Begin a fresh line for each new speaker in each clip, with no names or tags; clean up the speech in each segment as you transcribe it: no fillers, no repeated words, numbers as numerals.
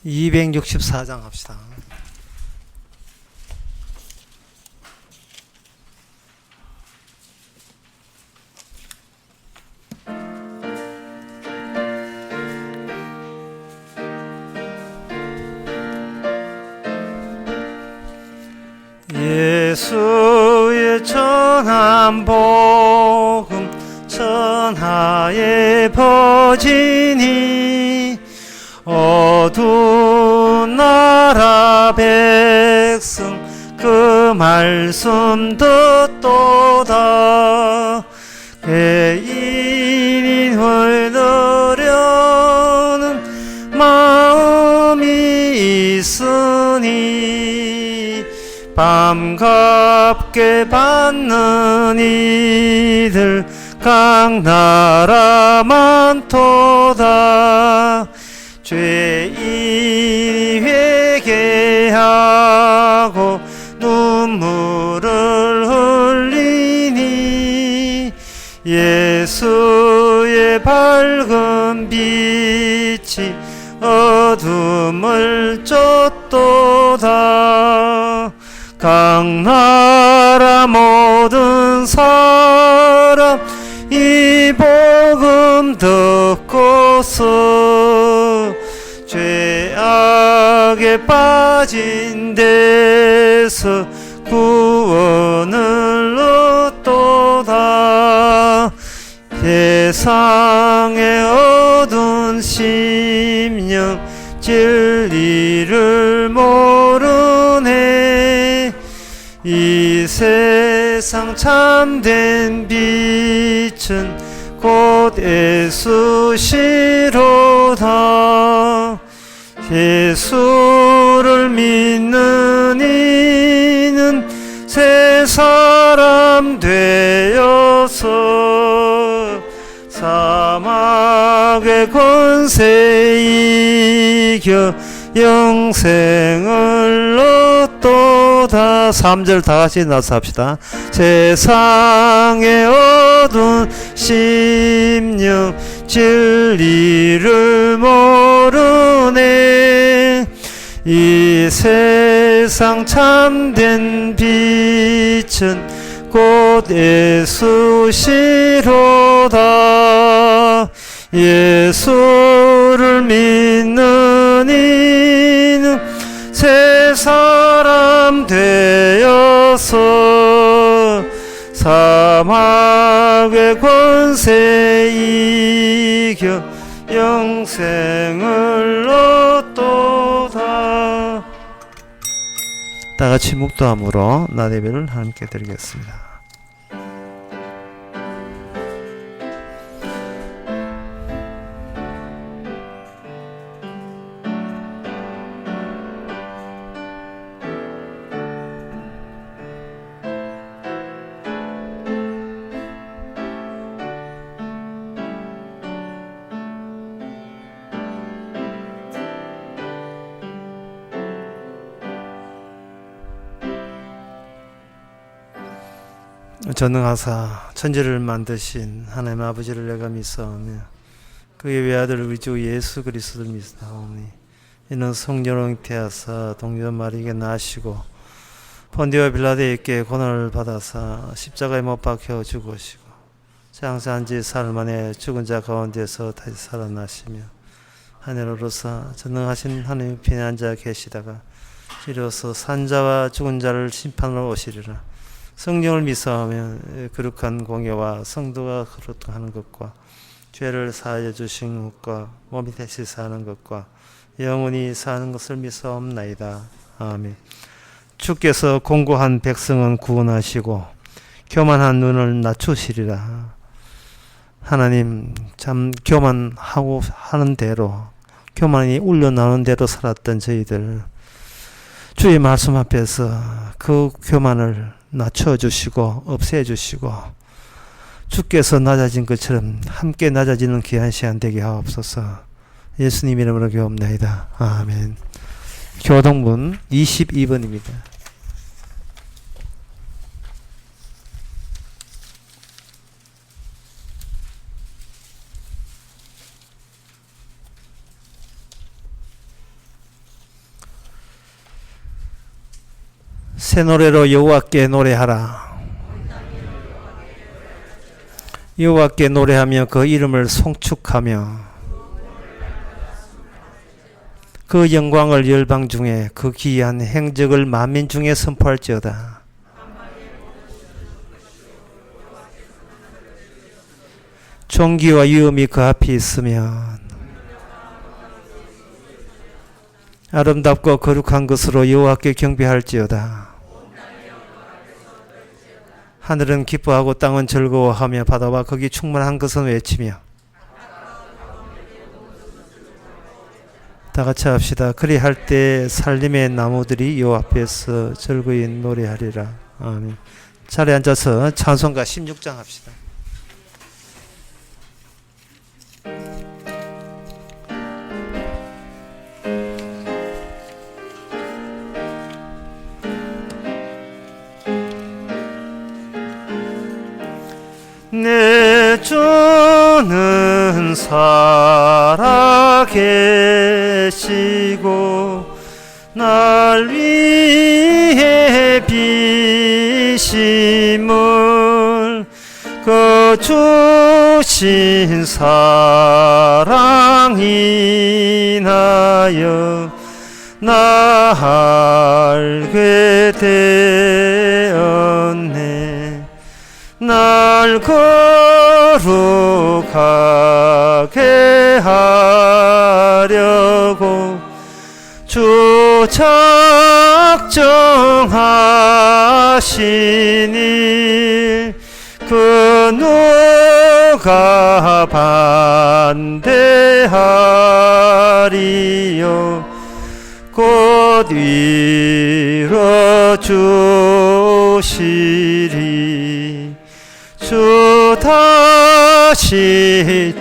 264장 합시다. 예수의 전한 복음 천하에 퍼지니 어두운 나라 백성 그 말씀 듣도다. 개인이 홀더려는 마음이 있으니 밤갑게 받는 이들 각 나라 많도다. 죄인이 회개하고 눈물을 흘리니 예수의 밝은 빛이 어둠을 쫓도다. 각 나라 모든 사람 이 복음 듣고서 죄악에 빠진 데서 구원을 얻도다. 세상에 얻은 심령 진리를 모르네. 이 세상 참된 빛은 곧 예수시로다. 예수를 믿는 이는 새 사람 되어서 사막의 권세 이겨 영생을 얻도다. 3절 다같이 나서 합시다. 세상에 얻은 심령 진리를 모르네. 이 세상 참된 빛은 곧 예수시로다. 예수를 믿는 이는 새 사람 되어서 사막의 권세 이겨 영생을 얻도다. 다같이 묵도함으로 나대배를 함께 드리겠습니다. 전능하사 천지를 만드신 하나님 아버지를 내가 믿사오며 그의 외아들 우리 주 예수 그리스도를 믿사오니 이는 성령으로 잉태하사 동전 마리에게 나시고 본디와 빌라도에게 고난을 받아사 십자가에 못 박혀 죽으시고 장사한 지 사흘 만에 죽은 자 가운데서 다시 살아나시며 하늘로서 전능하신 하나님 편에 앉아 계시다가 이로써 산자와 죽은 자를 심판하러 오시리라. 성령을 믿사오며 거룩한 공예와 성도가 거룩하는 것과 죄를 사하여 주신 것과 몸이 다시 사는 것과 영원히 사는 것을 믿사옵나이다. 아멘. 주께서 공고한 백성은 구원하시고 교만한 눈을 낮추시리라. 하나님 참 교만하고 하는 대로 교만이 울려나오는 대로 살았던 저희들 주의 말씀 앞에서 그 교만을 낮춰주시고 없애주시고 주께서 낮아진 것처럼 함께 낮아지는 귀한 시간 되게 하옵소서. 예수님 이름으로 기도합나이다. 아멘. 교동문 22번입니다. 새 노래로 여호와께 노래하라. 여호와께 노래하며 그 이름을 송축하며 그 영광을 열방 중에 그 기이한 행적을 만민 중에 선포할지어다. 존귀와 위엄이 그 앞에 있으면 아름답고 거룩한 것으로 여호와께 경배할지어다. 하늘은 기뻐하고 땅은 즐거워하며 바다와 거기 충만한 것은 외치며. 다 같이 합시다. 그리할 때 살림의 나무들이 여호와 앞에서 즐거이 노래하리라. 아멘. 자리에 앉아서 찬송가 16장 합시다. 내 주는 살아계시고 날 위해 비심을 그 주신 사랑 인하여 나 알게 되었네. 날 거룩하게 하려고 주 작정하신 일 그 누가 반대하리요. 곧 이뤄주시리. 주 다시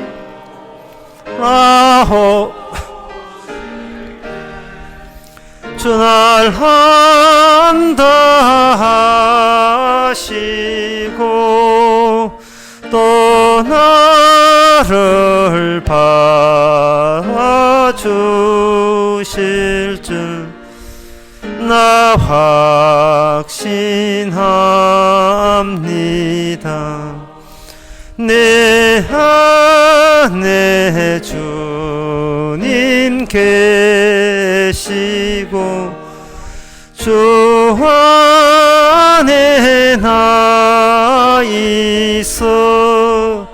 아호 주 날 한다 하시고 또 나를 봐주실 줄 나 확신합니다. 내 안에 주님 계시고 주 안에 나 있어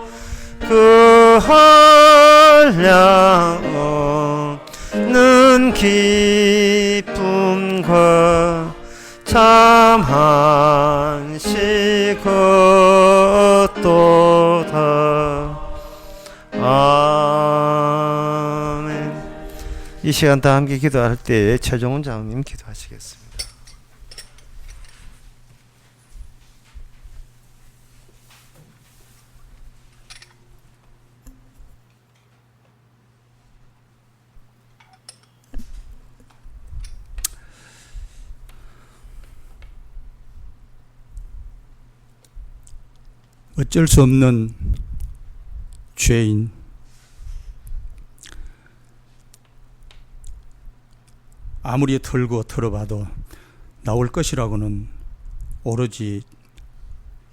그 한량 없는 기쁨과 참 한시 걷도다. 아멘. 이 시간 다 함께 기도할 때 최종훈 장로님 기도하시겠습니다.
어쩔 수 없는 죄인, 아무리 털고 털어봐도 나올 것이라고는 오로지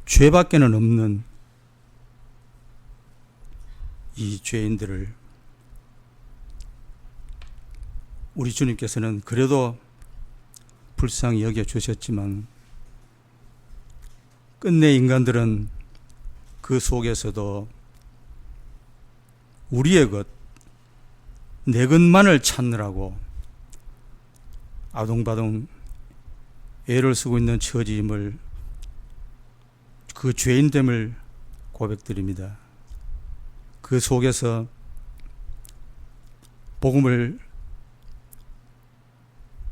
죄밖에는 없는 이 죄인들을 우리 주님께서는 그래도 불쌍히 여겨주셨지만 끝내 인간들은 그 속에서도 우리의 것, 내 것만을 찾느라고 아동바동 애를 쓰고 있는 처지임을, 그 죄인됨을 고백드립니다. 그 속에서 복음을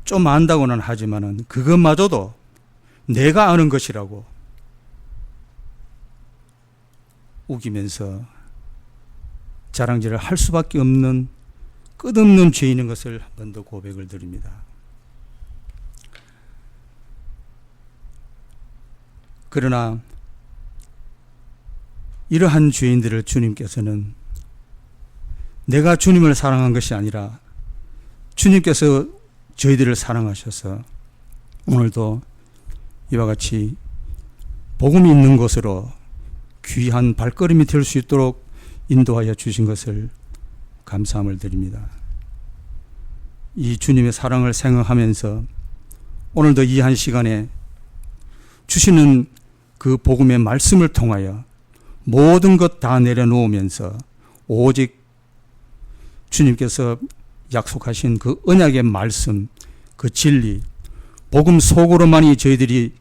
좀 안다고는 하지만은 그것마저도 내가 아는 것이라고 우기면서 자랑질을 할 수밖에 없는 끝없는 죄인인 것을 한 번 더 고백을 드립니다. 그러나 이러한 죄인들을 주님께서는 내가 주님을 사랑한 것이 아니라 주님께서 저희들을 사랑하셔서 오늘도 이와 같이 복음이 있는 곳으로 귀한 발걸음이 될 수 있도록 인도하여 주신 것을 감사함을 드립니다. 이 주님의 사랑을 생각하면서 오늘도 이 한 시간에 주시는 그 복음의 말씀을 통하여 모든 것 다 내려놓으면서 오직 주님께서 약속하신 그 언약의 말씀, 그 진리, 복음 속으로만이 저희들이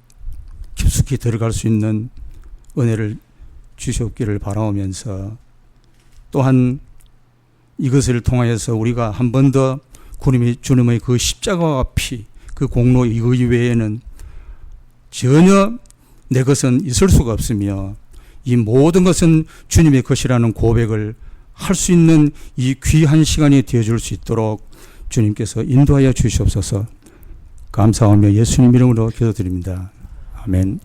깊숙이 들어갈 수 있는 은혜를 주시옵기를 바라오면서 또한 이것을 통하여서 우리가 한 번 더 주님의 그 십자가와 피, 그 공로 이외에는 전혀 내 것은 있을 수가 없으며 이 모든 것은 주님의 것이라는 고백을 할 수 있는 이 귀한 시간이 되어줄 수 있도록 주님께서 인도하여 주시옵소서. 감사하며 예수님 이름으로 기도드립니다. 아멘.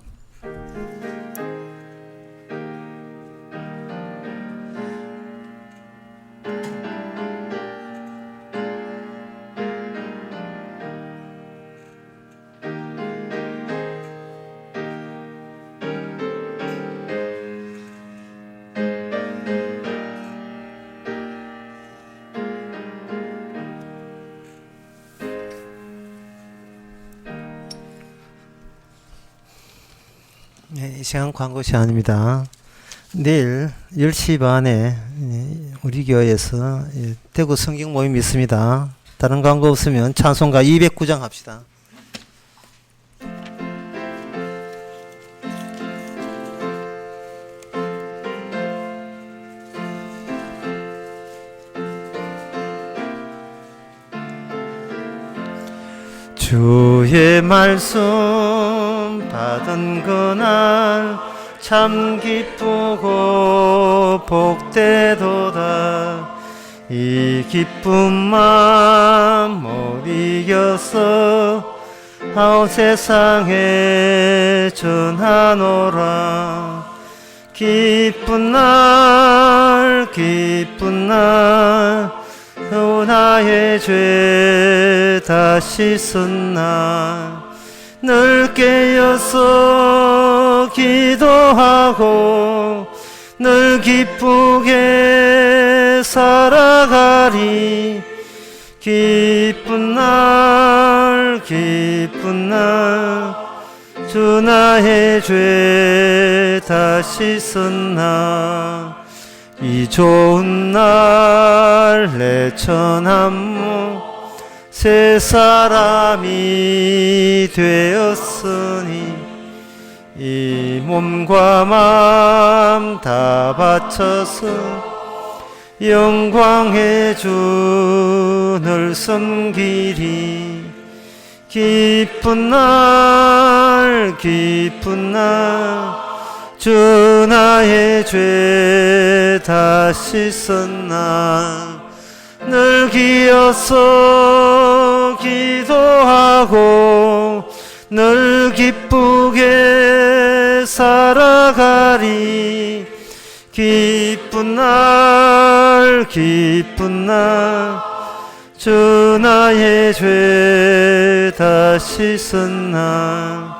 이 시간 광고 시간입니다. 내일 10시 반에 우리 교회에서 대구 성경 모임이 있습니다. 다른 광고 없으면 찬송가 209장 합시다. 주의 말씀 받은 그날 참 기쁘고 복되도다. 이 기쁜 마음 못 이겨서 아웃 세상에 전하노라. 기쁜 날 또 나의 죄 다 씻은 날 늘 깨어서 기도하고 늘 기쁘게 살아가리. 기쁜 날 주 나의 죄 다 씻은 날 이 좋은 날 내 천한무 새 사람이 되었으니 이 몸과 마음 다 바쳐서 영광의 주를 섬기리. 기쁜 날 주 나의 죄 다 씻은 날 늘 기어서 기도하고 늘 기쁘게 살아가리. 기쁜 날 주 나의 죄 다 씻은 날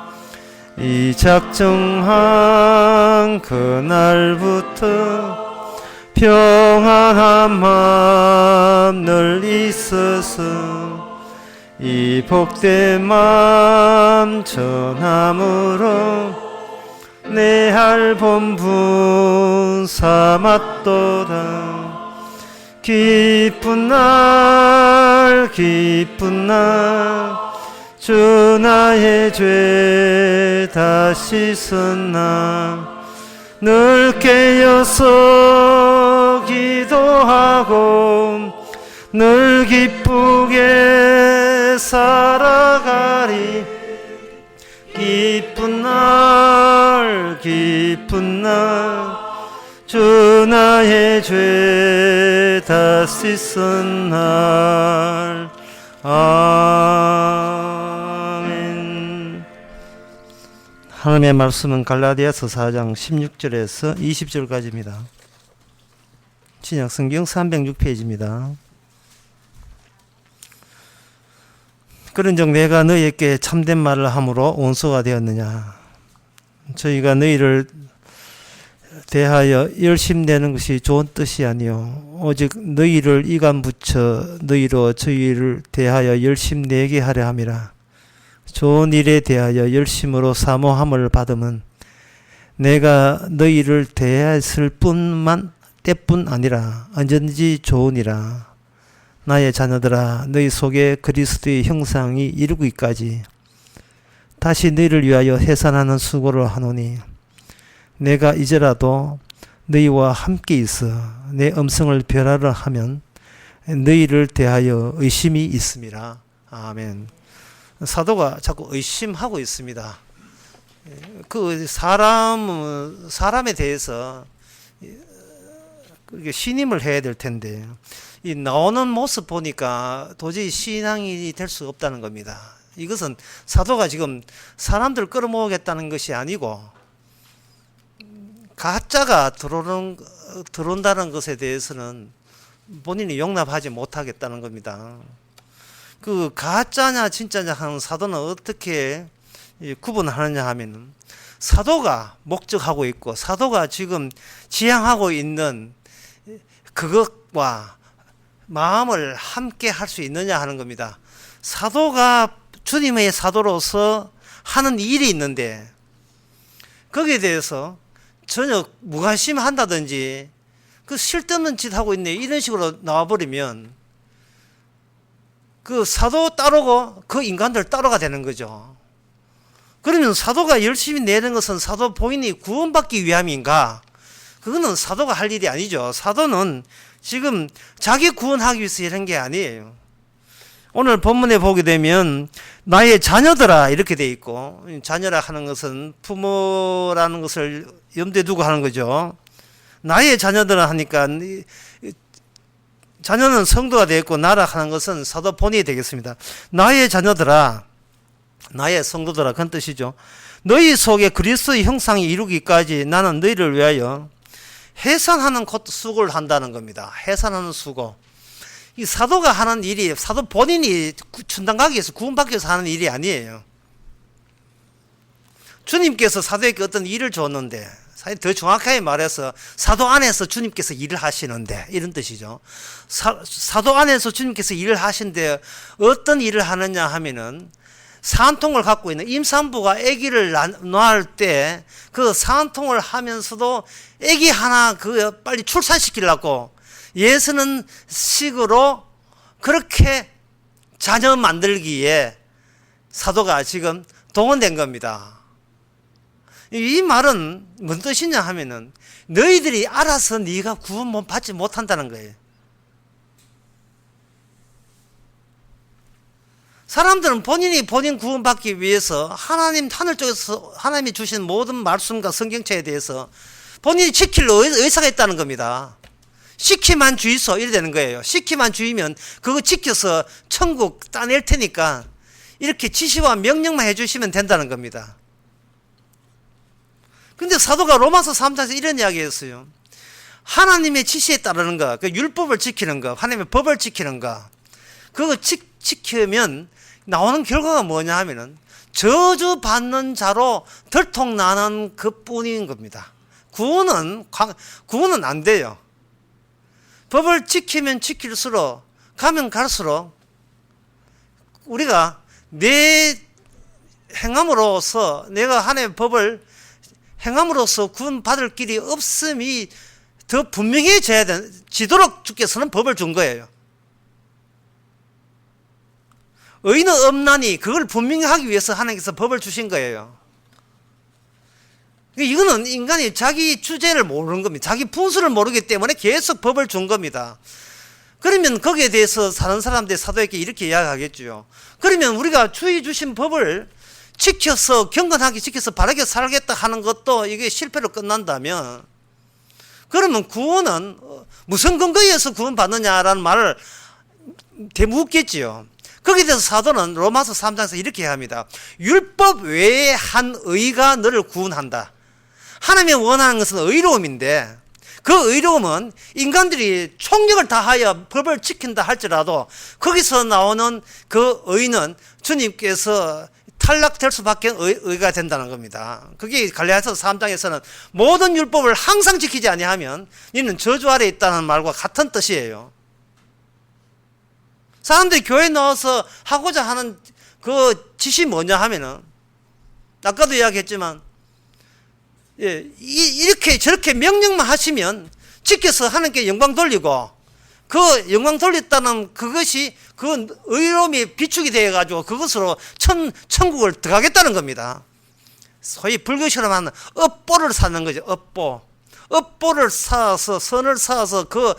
이 작정한 그날부터 평안한 마음 늘 있어서 이 복된 마음 전함으로 내 할 본분 삼았도다. 기쁜 날 주 나의 죄 다 씻은 날 늘 깨어서 기도하고 늘 기쁘게 살아가리. 기쁜 날 주 나의 죄 다 씻은 날. 아멘. 하나님의 말씀은 갈라디아서 4장 16절에서 20절까지입니다. 신약성경 306페이지입니다. 그런즉 내가 너희에게 참된 말을 함으로 원수가 되었느냐. 저희가 너희를 대하여 열심내는 것이 좋은 뜻이 아니요 오직 너희를 이간 붙여 너희로 저희를 대하여 열심내게 하려 함이라. 좋은 일에 대하여 열심으로 사모함을 받음은 내가 너희를 대하였을 때뿐 아니라 언제든지 좋으니라. 나의 자녀들아, 너희 속에 그리스도의 형상이 이루기까지 다시 너희를 위하여 해산하는 수고를 하노니 내가 이제라도 너희와 함께 있어 내 음성을 변하려 하면 너희를 대하여 의심이 있음이라. 아멘. 사도가 자꾸 의심하고 있습니다. 그 사람에 대해서 신임을 해야 될 텐데 이 나오는 모습 보니까 도저히 신앙이 될 수 없다는 겁니다. 이것은 사도가 지금 사람들 끌어모으겠다는 것이 아니고 가짜가 들어온다는 것에 대해서는 본인이 용납하지 못하겠다는 겁니다. 그 가짜냐 진짜냐 하는 사도는 어떻게 구분하느냐 하면 사도가 목적하고 있고 사도가 지금 지향하고 있는 그것과 마음을 함께 할 수 있느냐 하는 겁니다. 사도가 주님의 사도로서 하는 일이 있는데 거기에 대해서 전혀 무관심한다든지 그 쓸데없는 짓 하고 있네 이런 식으로 나와버리면 그 사도 따르고 그 인간들 따로가 되는 거죠. 그러면 사도가 열심히 내는 것은 사도 본인이 구원받기 위함인가? 그거는 사도가 할 일이 아니죠. 사도는 지금 자기 구원하기 위해서 이런 게 아니에요. 오늘 본문에 보게 되면 나의 자녀들아 이렇게 돼 있고, 자녀라 하는 것은 부모라는 것을 염두에 두고 하는 거죠. 나의 자녀들아 하니까 자녀는 성도가 되겠고 나라 하는 것은 사도 본인이 되겠습니다. 나의 자녀들아, 나의 성도들아 그런 뜻이죠. 너희 속에 그리스도의 형상이 이루기까지 나는 너희를 위하여 해산하는 수고를 한다는 겁니다. 해산하는 수고. 이 사도가 하는 일이 사도 본인이 천당 가기 위해서 구원받기 위해서 하는 일이 아니에요. 주님께서 사도에게 어떤 일을 줬는데, 사실 더 정확하게 말해서 사도 안에서 주님께서 일을 하시는데 이런 뜻이죠. 사도 안에서 주님께서 일을 하신데 어떤 일을 하느냐 하면은 산통을 갖고 있는 임산부가 아기를 낳을 때 그 산통을 하면서도 아기 하나 그 빨리 출산시키려고 예수는 식으로 그렇게 자녀 만들기에 사도가 지금 동원된 겁니다. 이 말은 뭔 뜻이냐 하면은 너희들이 알아서 네가 구원 받지 못한다는 거예요. 사람들은 본인이 본인 구원받기 위해서 하나님 하늘 쪽에서 하나님이 주신 모든 말씀과 성경책에 대해서 본인이 지킬 의사가 있다는 겁니다. 시키만 주이소 이래 되는 거예요. 시키만 주이면 그거 지켜서 천국 따낼 테니까 이렇게 지시와 명령만 해주시면 된다는 겁니다. 근데 사도가 로마서 3장에서 이런 이야기 했어요. 하나님의 지시에 따르는 거, 그 율법을 지키는 거, 하나님의 법을 지키는 거, 그거 지키면 나오는 결과가 뭐냐 하면은 저주받는 자로 들통나는 그 뿐인 겁니다. 구원은 안 돼요. 법을 지키면 지킬수록 가면 갈수록 우리가 내 행함으로써 내가 하나님의 법을 행함으로써 구원받을 길이 없음이 더 분명해지도록 주께서는 법을 준 거예요. 의인은 없나니 그걸 분명히 하기 위해서 하나님께서 법을 주신 거예요. 이거는 인간이 자기 주제를 모르는 겁니다. 자기 분수를 모르기 때문에 계속 법을 준 겁니다. 그러면 거기에 대해서 사는 사람들이 사도에게 이렇게 이야기하겠죠. 그러면 우리가 주의 주신 법을 지켜서 경건하게 지켜서 바르게 살겠다 하는 것도 이게 실패로 끝난다면 그러면 구원은 무슨 근거에서 구원받느냐라는 말을 대묻겠지요. 거기에 대해서 사도는 로마서 3장에서 이렇게 합니다. 율법 외에 한 의가 너를 구원한다. 하나님이 원하는 것은 의로움인데 그 의로움은 인간들이 총력을 다하여 법을 지킨다 할지라도 거기서 나오는 그 의는 주님께서 탈락될 수밖에 의가 된다는 겁니다. 그게 갈라디아서 3장에서는 모든 율법을 항상 지키지 아니하면 너는 저주 아래 있다는 말과 같은 뜻이에요. 사람들이 교회에 나와서 하고자 하는 그 짓이 뭐냐 하면은 아까도 이야기했지만 이렇게 저렇게 명령만 하시면 지켜서 하나님께 영광 돌리고 그 영광 돌렸다는 그것이 그 의로움이 비축이 되어가지고 그것으로 천국을 들어가겠다는 겁니다. 소위 불교처럼 하는 업보를 사는 거죠. 업보를 쌓아서 선을 쌓아서 그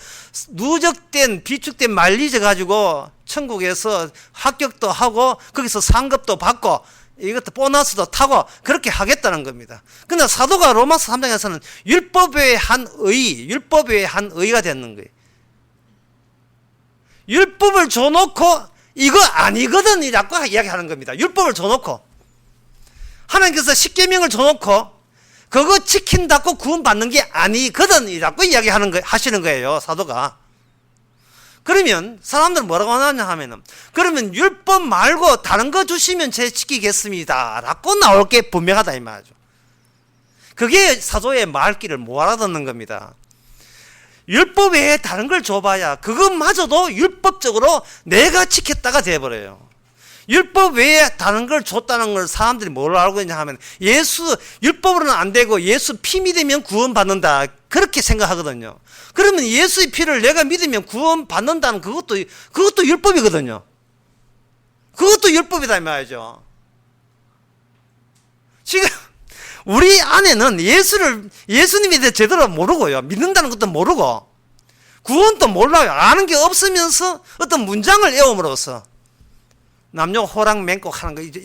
누적된 비축된 말리져 가지고 천국에서 합격도 하고 거기서 상급도 받고 이것도 보너스도 타고 그렇게 하겠다는 겁니다. 그러나 사도가 로마서 3장에서는 율법 외에 한 의가 되는 거예요. 율법을 줘놓고 이거 아니거든 이라고 이야기하는 겁니다. 율법을 줘놓고 하나님께서 십계명을 줘놓고 그거 지킨다고 구원받는 게 아니거든 이라고 하시는 거예요. 사도가. 그러면 사람들은 뭐라고 하냐 하면은 그러면 율법 말고 다른 거 주시면 제 지키겠습니다 라고 나올 게 분명하다 이 말이죠. 그게 사도의 말귀를 못 알아듣는 겁니다. 율법 외에 다른 걸 줘봐야 그것마저도 율법적으로 내가 지켰다가 돼버려요. 율법 외에 다른 걸 줬다는 걸 사람들이 뭘 알고 있냐 하면 율법으로는 안 되고 예수 피 믿으면 구원받는다 그렇게 생각하거든요. 그러면 예수의 피를 내가 믿으면 구원받는다는 그것도 율법이거든요. 그것도 율법이다 이 말이죠. 지금 우리 안에는 예수님에 대해 제대로 모르고요. 믿는다는 것도 모르고 구원도 몰라요. 아는 게 없으면서 어떤 문장을 외움으로써 남녀 호랑 맹꼭 하는 거 이제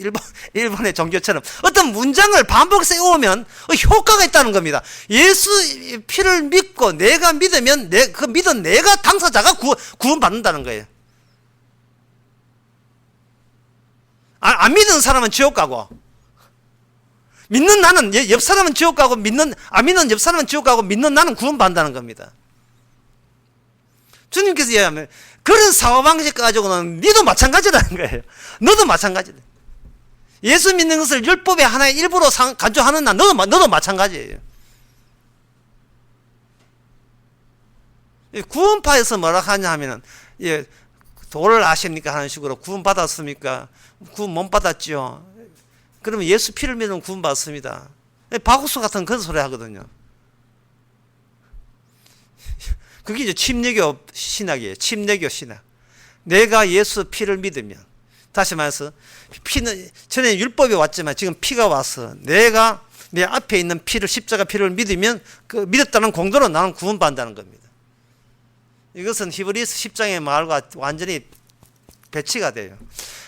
일본의 종교처럼 어떤 문장을 반복해서 외우면 효과가 있다는 겁니다. 예수 피를 믿고 내가 믿으면 그 믿은 내가 당사자가 구원받는다는 거예요. 안 믿는 사람은 지옥 가고 믿는 나는 옆 사람은 지옥 가고 안 믿는 옆 사람은 지옥 가고 믿는 나는 구원받는다는 겁니다. 주님께서 얘기하면 그런 사고방식 가지고는 너도 마찬가지라는 거예요. 너도 마찬가지다. 예수 믿는 것을 율법의 하나의 일부로 간주하는 나 너도 마찬가지예요. 구원파에서 뭐라 하냐 하면은 도를 아십니까 하는 식으로 구원 받았습니까? 구원 못 받았죠. 그러면 예수 피를 믿으면 구원 받습니다. 바구스 같은 그런 소리 하거든요. 그게 이제 침례교 신학이에요. 침례교 신학. 내가 예수 피를 믿으면, 다시 말해서 전에 율법이 왔지만 지금 피가 와서 내가 내 앞에 있는 십자가 피를 믿으면 그 믿었다는 공로로 나는 구원받는다는 겁니다. 이것은 히브리서 10장의 말과 완전히 배치가 돼요.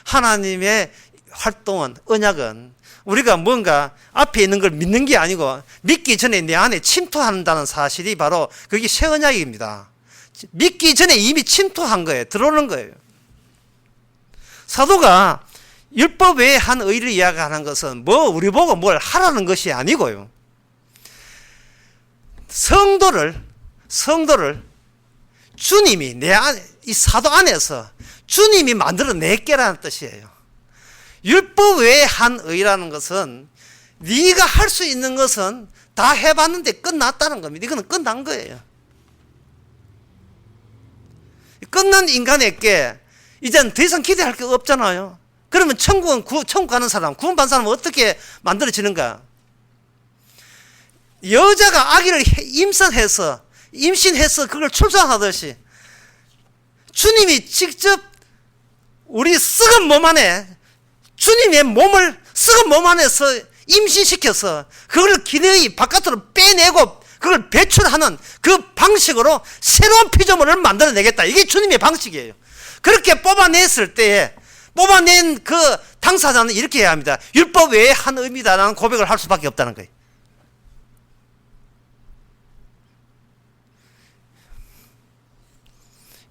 하나님의 활동은, 언약은 우리가 뭔가 앞에 있는 걸 믿는 게 아니고 믿기 전에 내 안에 침투한다는 사실이 바로 그게 새 언약입니다. 믿기 전에 이미 침투한 거예요. 들어오는 거예요. 사도가 율법 외에 한 의를 이야기하는 것은 우리 보고 뭘 하라는 것이 아니고요. 성도를 주님이 이 사도 안에서 주님이 만들어 냈게라는 뜻이에요. 율법 외에 한 의라는 것은 네가 할 수 있는 것은 다 해봤는데 끝났다는 겁니다. 이거는 끝난 거예요. 끝난 인간에게 이제는 더 이상 기대할 게 없잖아요. 그러면 천국 가는 사람, 구원받는 사람은 어떻게 만들어지는가? 여자가 아기를 임신해서 그걸 출산하듯이 주님이 직접 우리 썩은 몸 안에 주님의 썩은 몸 안에서 임신시켜서 그걸 기내의 바깥으로 빼내고 그걸 배출하는 그 방식으로 새로운 피조물을 만들어내겠다. 이게 주님의 방식이에요. 그렇게 뽑아낸 그 당사자는 이렇게 해야 합니다. 율법 외에 한 의미다라는 고백을 할 수밖에 없다는 거예요.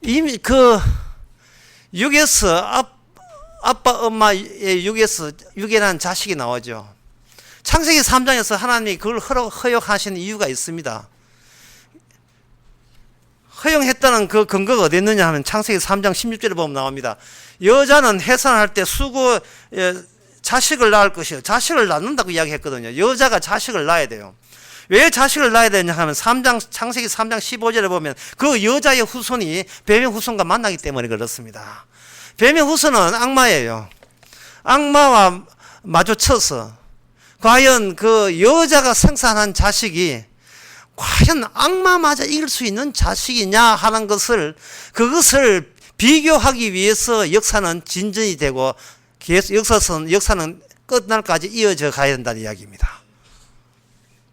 이미 그 육에서 아빠 엄마의 육에라는 자식이 나오죠. 창세기 3장에서 하나님이 그걸 허용하시는 이유가 있습니다. 허용했다는 그 근거가 어디 있느냐 하면 창세기 3장 16절에 보면 나옵니다. 여자는 해산할 때 자식을 낳을 것이요. 자식을 낳는다고 이야기했거든요. 여자가 자식을 낳아야 돼요. 왜 자식을 낳아야 되냐 하면 창세기 3장 15절에 보면 그 여자의 후손이 뱀의 후손과 만나기 때문에 그렇습니다. 뱀의 후손은 악마예요. 악마와 마주쳐서 과연 그 여자가 생산한 자식이 과연 악마마저 이길 수 있는 자식이냐 하는 그것을 비교하기 위해서 역사는 진전이 되고 역사는 끝날까지 이어져 가야 된다는 이야기입니다.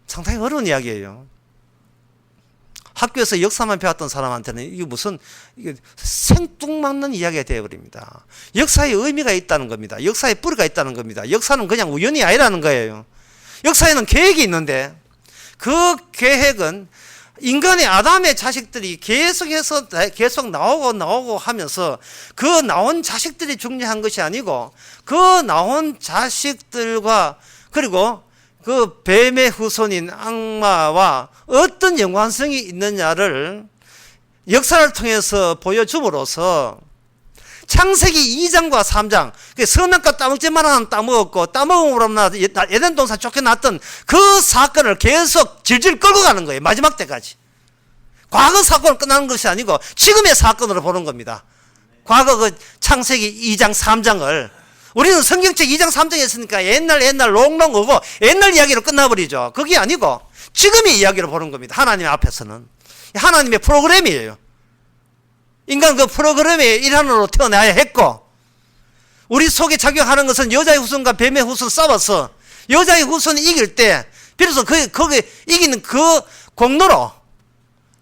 상당히 어려운 이야기예요. 학교에서 역사만 배웠던 사람한테는 이게 생뚱맞는 이야기가 되어버립니다. 역사에 의미가 있다는 겁니다. 역사에 뿌리가 있다는 겁니다. 역사는 그냥 우연이 아니라는 거예요. 역사에는 계획이 있는데 그 계획은 인간의 아담의 자식들이 계속 나오고 하면서 그 나온 자식들이 중요한 것이 아니고 그 나온 자식들과 그리고 그 뱀의 후손인 악마와 어떤 연관성이 있느냐를 역사를 통해서 보여줌으로써 창세기 2장과 3장 선악과 따먹지만 따먹었고 따먹음으로 에덴 동산 쫓겨났던 그 사건을 계속 질질 끌고 가는 거예요. 마지막 때까지. 과거 사건을 끝나는 것이 아니고 지금의 사건으로 보는 겁니다. 과거 그 창세기 2장 3장을 우리는 성경책 2장 3장에 있으니까 옛날 롱롱 오고 옛날 이야기로 끝나버리죠. 그게 아니고 지금의 이야기로 보는 겁니다. 하나님 앞에서는. 하나님의 프로그램이에요. 인간 그 프로그램의 일환으로 태어나야 했고 우리 속에 작용하는 것은 여자의 후손과 뱀의 후손 싸워서 여자의 후손이 이길 때 비로소 거기 이기는 그 공로로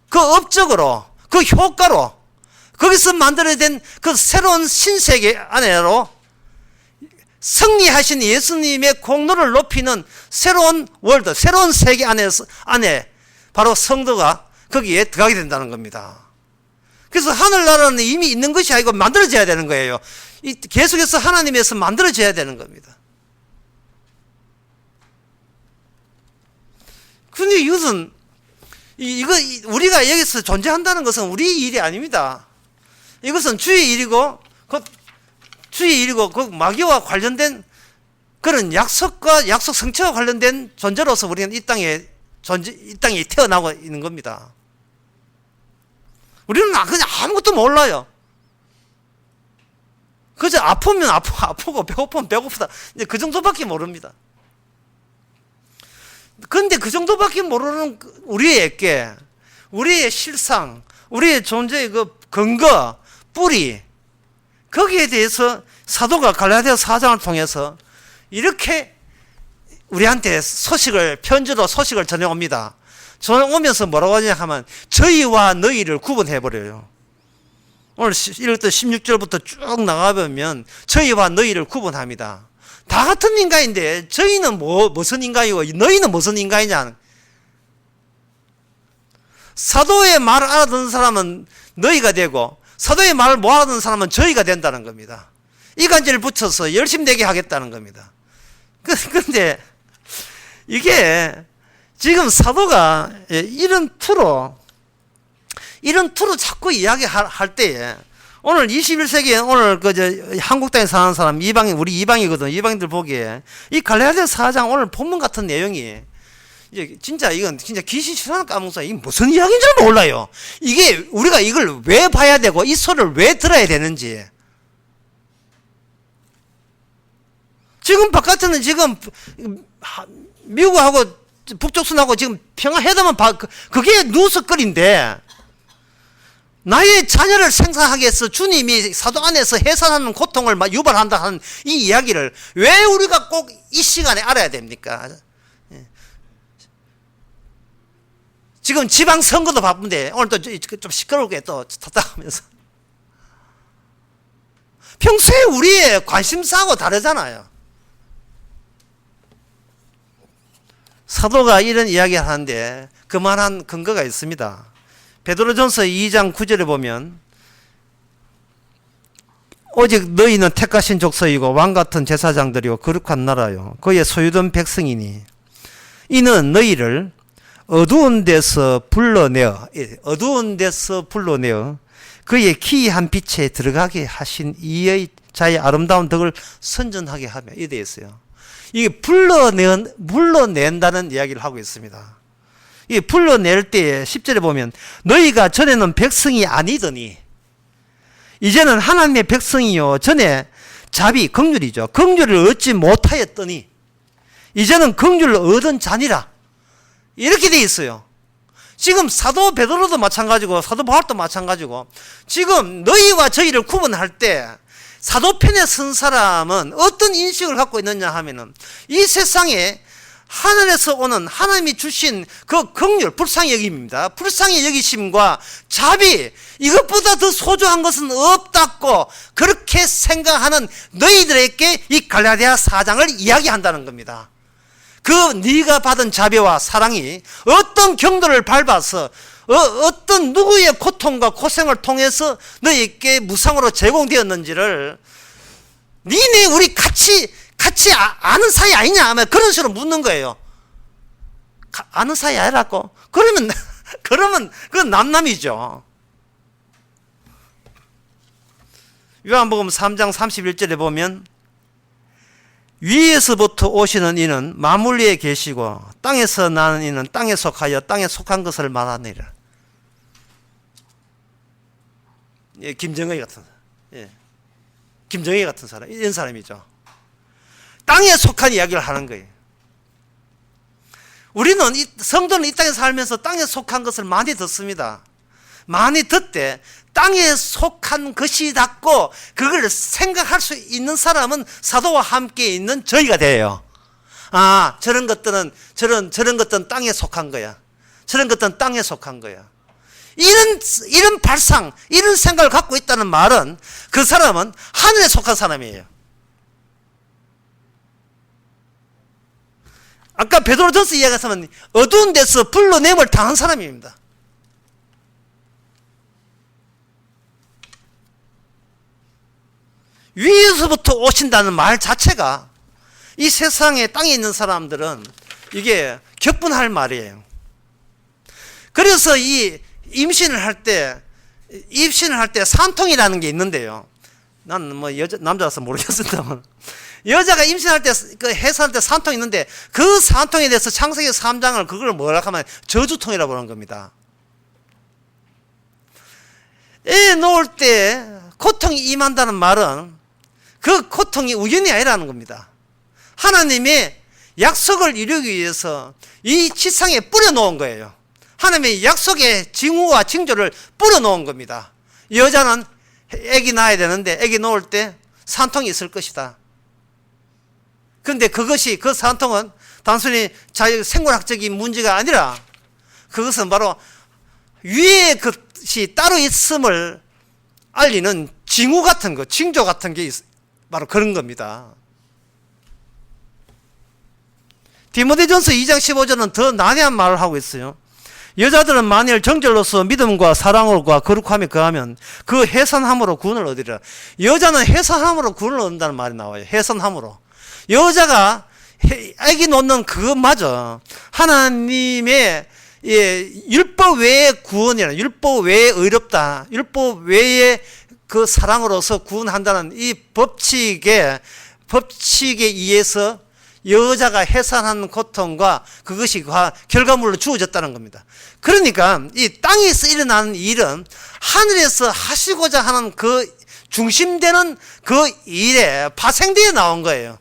그 업적으로 그 효과로 거기서 만들어진 그 새로운 신세계 안으로 승리하신 예수님의 공로를 높이는 새로운 월드, 새로운 세계 안에 바로 성도가 거기에 들어가게 된다는 겁니다. 그래서 하늘나라는 이미 있는 것이 아니고 만들어져야 되는 거예요. 계속해서 하나님에서 만들어져야 되는 겁니다. 근데 이것은 우리가 여기서 존재한다는 것은 우리 일이 아닙니다. 이것은 주의 일이고 그 마귀와 관련된 그런 약속 성취와 관련된 존재로서 우리는 이 땅에 태어나고 있는 겁니다. 우리는 그냥 아무것도 몰라요. 그저 아프면 아프고 배고프면 배고프다. 이제 그 정도밖에 모릅니다. 그런데 그 정도밖에 모르는 우리에게 우리의 실상, 우리의 존재의 그 근거, 뿌리 거기에 대해서 사도가 갈라디아 4장을 통해서 이렇게 우리한테 편지로 소식을 전해옵니다. 전해오면서 뭐라고 하냐 하면 저희와 너희를 구분해버려요. 오늘 읽었던 16절부터 쭉 나가보면 저희와 너희를 구분합니다. 다 같은 인간인데 저희는 무슨 인간이고 너희는 무슨 인간이냐. 사도의 말을 알아듣는 사람은 너희가 되고 사도의 말을 못 알아듣는 사람은 저희가 된다는 겁니다. 이간질을 붙여서 열심히 되게 하겠다는 겁니다. 그런데 이게 지금 사도가 이런 투로 자꾸 이야기할 때에 오늘 21세기에 오늘 한국 땅에 사는 사람 우리 이방이거든. 이방인들 보기에 이 갈라디아 4장 오늘 본문 같은 내용이 이건 진짜 귀신 싫어하는 까먹어서 이게 무슨 이야기인지 몰라요. 이게 우리가 이걸 왜 봐야 되고 이 소리를 왜 들어야 되는지. 지금 바깥에는 지금 미국하고 북쪽순하고 지금 평화회담은 그게 누수거리인데 나의 자녀를 생산하기 위해서 주님이 사도 안에서 해산하는 고통을 유발한다 하는 이 이야기를 왜 우리가 꼭 이 시간에 알아야 됩니까? 지금 지방선거도 바쁜데 오늘 또 좀 시끄럽게 또 답답하면서 평소에 우리의 관심사하고 다르잖아요. 사도가 이런 이야기를 하는데 그만한 근거가 있습니다. 베드로전서 2장 9절에 보면 오직 너희는 택하신 족속이고 왕같은 제사장들이요 거룩한 나라요 그의 소유된 백성이니 이는 너희를 어두운 데서 불러내어 그의 기이한 빛에 들어가게 하신 이의 자의 아름다운 덕을 선전하게 하며 이 되어 있어요. 이게 불러낸다는 이야기를 하고 있습니다. 이 불러낼 때에 10절에 보면 너희가 전에는 백성이 아니더니 이제는 하나님의 백성이요 전에 자비 긍휼이죠. 긍휼을 얻지 못하였더니 이제는 긍휼을 얻은 자니라. 이렇게 돼 있어요. 지금 사도 베드로도 마찬가지고 사도 바울도 마찬가지고 지금 너희와 저희를 구분할 때 사도편에 쓴 사람은 어떤 인식을 갖고 있느냐 하면은 이 세상에 하늘에서 오는 하나님이 주신 그 긍휼, 불쌍히 여김입니다. 불쌍히 여기심과 자비, 이것보다 더 소중한 것은 없다고 그렇게 생각하는 너희들에게 이 갈라디아 4장을 이야기한다는 겁니다. 그 네가 받은 자비와 사랑이 어떤 경도를 밟아서 어떤 누구의 고통과 고생을 통해서 너희에게 무상으로 제공되었는지를 니네 우리 같이 아는 사이 아니냐 하면 그런 식으로 묻는 거예요. 아는 사이 아니라고? 그러면 그건 남남이죠. 요한복음 3장 31절에 보면 위에서부터 오시는 이는 만물 위에 계시고 땅에서 나는 이는 땅에 속하여 땅에 속한 것을 말하느니라. 예, 김정의 같은 사람, 이런 사람이죠. 땅에 속한 이야기를 하는 거예요. 우리는 성도는 이 땅에 살면서 땅에 속한 것을 많이 듣습니다. 많이 듣되 땅에 속한 것이라고 그걸 생각할 수 있는 사람은 사도와 함께 있는 저희가 돼요. 아, 저런 것들은 땅에 속한 거야. 저런 것들은 땅에 속한 거야. 이런 발상, 이런 생각을 갖고 있다는 말은 그 사람은 하늘에 속한 사람이에요. 아까 베드로전서 이야기했으면 어두운 데서 불러냄을 당한 사람입니다. 위에서부터 오신다는 말 자체가 이 세상에 땅에 있는 사람들은 이게 격분할 말이에요. 그래서 이 임신을 할 때 산통이라는 게 있는데요. 나는 뭐 남자라서 모르겠습니다만 여자가 임신할 때 그 해산할 때 산통이 있는데 그 산통에 대해서 창세기 3장을 그걸 뭐라 하면 저주통이라고 하는 겁니다. 애 놓을 때 고통이 임한다는 말은 그 고통이 우연이 아니라는 겁니다. 하나님의 약속을 이루기 위해서 이 지상에 뿌려놓은 거예요. 하나님의 약속의 징후와 징조를 뿌려놓은 겁니다. 여자는 아기 낳아야 되는데 아기 놓을 때 산통이 있을 것이다. 그런데 그 산통은 단순히 자유 생물학적인 문제가 아니라 그것은 바로 위에 것이 따로 있음을 알리는 징후 같은 거, 징조 같은 게 바로 그런 겁니다. 디모데전서 2장 15절은 더 난해한 말을 하고 있어요. 여자들은 만일 정절로서 믿음과 사랑과 거룩함에 거하면 그 해산함으로 구원을 얻으리라. 여자는 해산함으로 구원을 얻는다는 말이 나와요. 해산함으로. 여자가 아기 놓는 그것마저 하나님의 율법 외의 구원이라, 율법 외에 의롭다, 율법 외의 그 사랑으로서 구원한다는 이 법칙에 의해서 여자가 해산한 고통과 그것이 결과물로 주어졌다는 겁니다. 그러니까 이 땅에서 일어나는 일은 하늘에서 하시고자 하는 그 중심되는 그 일에 파생되어 나온 거예요.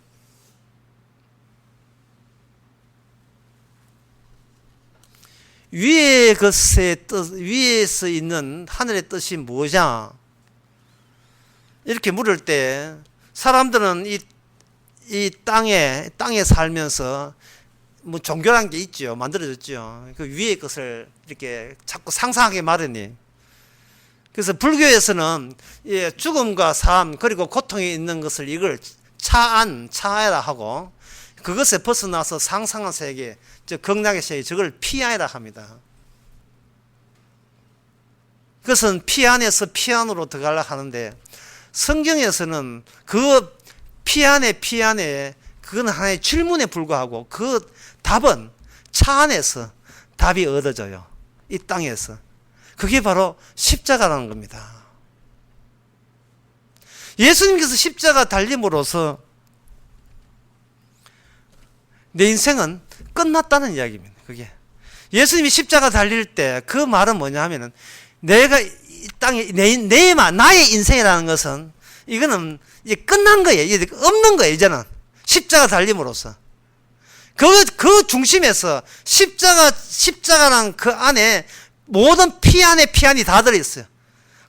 위에서 있는 하늘의 뜻이 뭐냐? 이렇게 물을 때 사람들은 이 땅에 살면서 뭐 종교라는 게 있죠. 만들어졌죠. 그 위의 것을 이렇게 자꾸 상상하게 마련이. 그래서 불교에서는 죽음과 삶 그리고 고통이 있는 것을 이걸 차아라 하고 그것에 벗어나서 상상한 세계, 즉 극락의 세계, 저걸 피안이라 합니다. 그것은 피안에서 피안으로 들어가려고 하는데 성경에서는 그 피안에 그건 하나의 질문에 불과하고 그 답은 차 안에서 답이 얻어져요. 이 땅에서. 그게 바로 십자가라는 겁니다. 예수님께서 십자가 달림으로써 내 인생은 끝났다는 이야기입니다. 그게 예수님이 십자가 달릴 때 그 말은 뭐냐 하면은 내가 이 땅에 나의 인생이라는 것은 이거는 이제 끝난 거예요. 이제 없는 거예요. 이제는 십자가 달림으로써 그 중심에서 십자가란 그 안에 모든 피 안에 피 안이 다 들어있어요.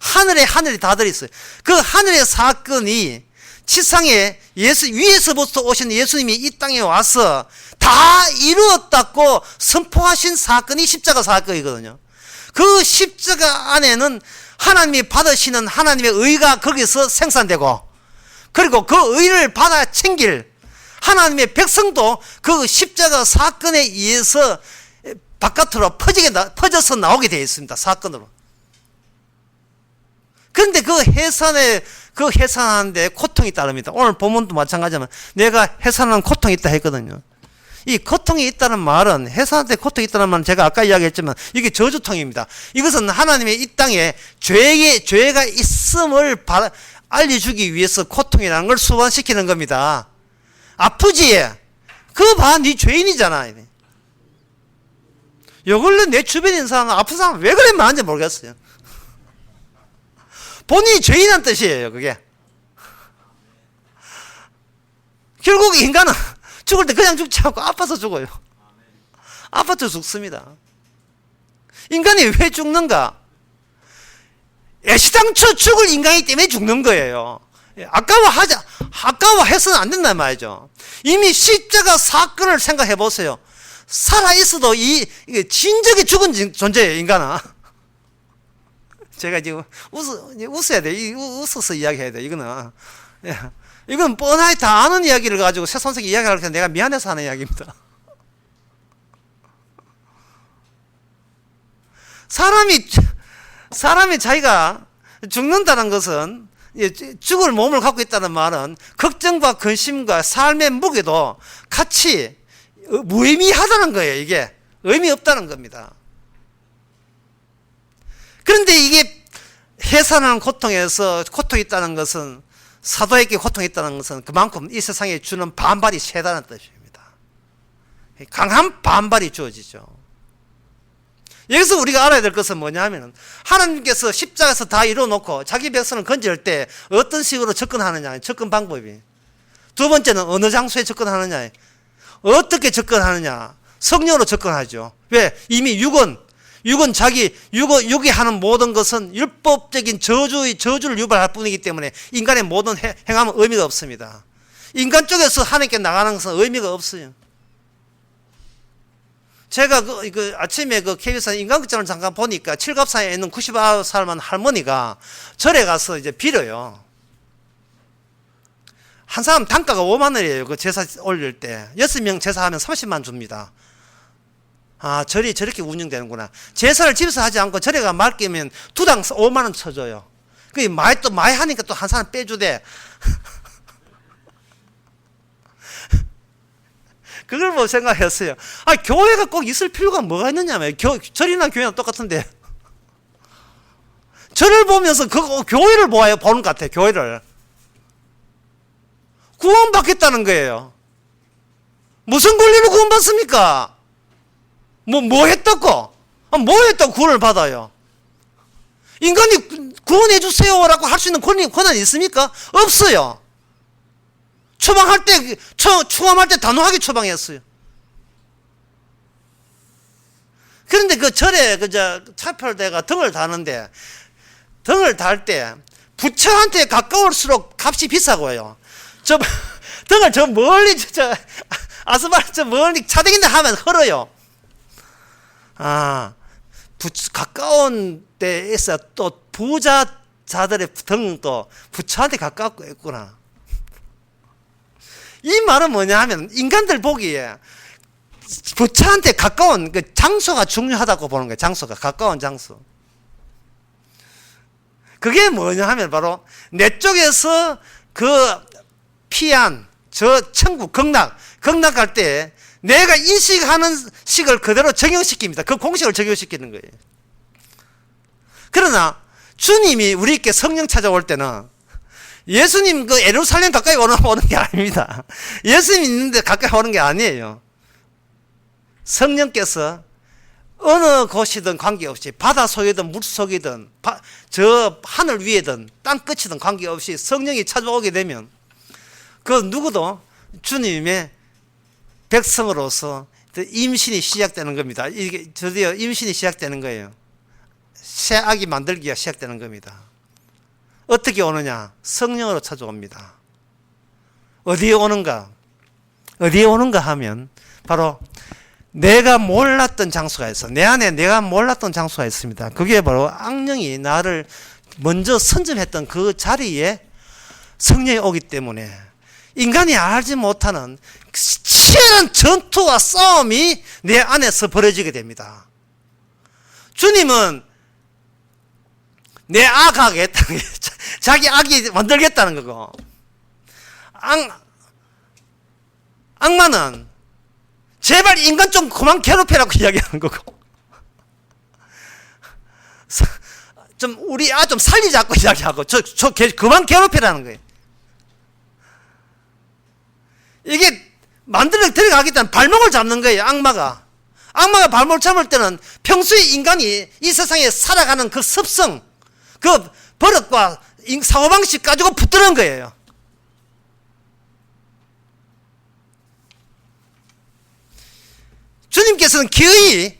하늘에 하늘이 다 들어있어요. 그 하늘의 사건이 지상에 위에서부터 오신 예수님이 이 땅에 와서 다 이루었다고 선포하신 사건이 십자가 사건이거든요. 그 십자가 안에는 하나님이 받으시는 하나님의 의가 거기서 생산되고, 그리고 그 의를 받아 챙길 하나님의 백성도 그 십자가 사건에 의해서 바깥으로 퍼져서 나오게 되어 있습니다. 사건으로. 그런데 그 해산하는데 고통이 따릅니다. 오늘 본문도 마찬가지지만 내가 해산하는 고통이 있다 했거든요. 이 고통이 있다는 말은, 해산하는데 고통이 있다는 말은 제가 아까 이야기했지만 이게 저주통입니다. 이것은 하나님의 이 땅에 죄가 있음을 알려주기 위해서 고통이라는 걸 수반시키는 겁니다. 아프지? 그거 봐, 네 죄인이잖아. 이걸로 내 주변에 있는 사람은 아픈 사람은 왜 그래 말하는지 모르겠어요. 본인이 죄인한 뜻이에요, 그게. 결국 인간은 죽을 때 그냥 죽지 않고 아파서 죽어요. 아파서 죽습니다. 인간이 왜 죽는가? 애시당초 죽을 인간이기 때문에 죽는 거예요. 아까워해서는 안 된단 말이죠. 이미 십자가 사건을 생각해 보세요. 살아있어도 진적이 죽은 존재예요, 인간은. 제가 지금 웃어야 돼. 웃어서 이야기해야 돼. 이건 뻔하게 다 아는 이야기를 가지고 새선생이 이야기하려고 해서 내가 미안해서 하는 이야기입니다. 사람이 자기가 죽는다는 것은, 죽을 몸을 갖고 있다는 말은 걱정과 근심과 삶의 무게도 같이 무의미하다는 거예요. 이게 의미 없다는 겁니다. 그런데 이게 해산하는 고통에서 고통이 있다는 것은, 사도에게 고통이 있다는 것은 그만큼 이 세상에 주는 반발이 세다는 뜻입니다. 강한 반발이 주어지죠. 여기서 우리가 알아야 될 것은 뭐냐 하면, 하나님께서 십자가에서 다 이루어놓고 자기 백성을 건질 때 어떤 식으로 접근하느냐, 접근 방법이. 두 번째는 어느 장소에 접근하느냐, 어떻게 접근하느냐. 성령으로 접근하죠. 왜? 이미 육이 하는 모든 것은 율법적인 저주를 유발할 뿐이기 때문에 인간의 모든 행함은 의미가 없습니다. 인간 쪽에서 하나님께 나가는 것은 의미가 없어요. 제가 아침에 KBS 인간극장을 잠깐 보니까 칠갑산에 있는 99살 할머니가 절에 가서 이제 빌어요. 한 사람 단가가 5만 원이에요. 그 제사 올릴 때. 6명 제사하면 30만 줍니다. 아, 절이 저렇게 운영되는구나. 제사를 집에서 하지 않고 절에 가 맡기면 두당 5만 원 쳐줘요. 그 많이 하니까 또 한 사람 빼주대. 그걸 뭐 생각했어요. 아, 교회가 꼭 있을 필요가 뭐가 있느냐면, 절이나 교회나 똑같은데. 절을 보면서 교회를 보는 것 같아요, 교회를. 구원받겠다는 거예요. 무슨 권리로 구원받습니까? 뭐 했다고? 뭐 했다고 구원을 받아요? 인간이 구원해주세요라고 할 수 있는 권한이 있습니까? 없어요. 추방할 때 단호하게 추방했어요. 그런데 그 절에 차별대가 등을 다는데, 등을 달 때 부처한테 가까울수록 값이 비싸고요. 등을 멀리 아스팔트 멀리 차대기인데 하면 헐어요. 아, 가까운 데에서 또 부자자들의 등도 부처한테 가깝구나. 이 말은 뭐냐 하면, 인간들 보기에 부처한테 가까운 그 장소가 중요하다고 보는 거예요. 장소가, 가까운 장소. 그게 뭐냐 하면 바로 내 쪽에서 그 피안, 저 천국, 극락할 때 내가 인식하는 식을 그대로 적용시킵니다. 그 공식을 적용시키는 거예요. 그러나 주님이 우리에게 성령 찾아올 때는 예수님 그 예루살렘 가까이 오는 게 아닙니다. 예수님 있는데 가까이 오는 게 아니에요. 성령께서 어느 곳이든 관계없이 바다 속이든 물 속이든 저 하늘 위에든 땅 끝이든 관계없이 성령이 찾아오게 되면 그 누구도 주님의 백성으로서 임신이 시작되는 겁니다. 이게 드디어 임신이 시작되는 거예요. 새 아기 만들기가 시작되는 겁니다. 어떻게 오느냐? 성령으로 찾아옵니다. 어디에 오는가? 어디에 오는가 하면 바로 내가 몰랐던 장소가 있어. 내 안에 내가 몰랐던 장소가 있습니다. 그게 바로 악령이 나를 먼저 선점했던 그 자리에 성령이 오기 때문에 인간이 알지 못하는 치열한 전투와 싸움이 내 안에서 벌어지게 됩니다. 주님은 내 악하겠다는 거예요. 자기 악이 만들겠다는 거고, 악마는 제발 인간 좀 그만 괴롭히라고 이야기하는 거고, 좀 우리 좀 살리자고 이야기하고, 그만 괴롭히라는 거예요. 이게 만들어 들어가겠다는 발목을 잡는 거예요. 악마가 발목을 잡을 때는 평소에 인간이 이 세상에 살아가는 그 습성, 그 버릇과 사고방식 가지고 붙드는 거예요. 주님께서는 기어이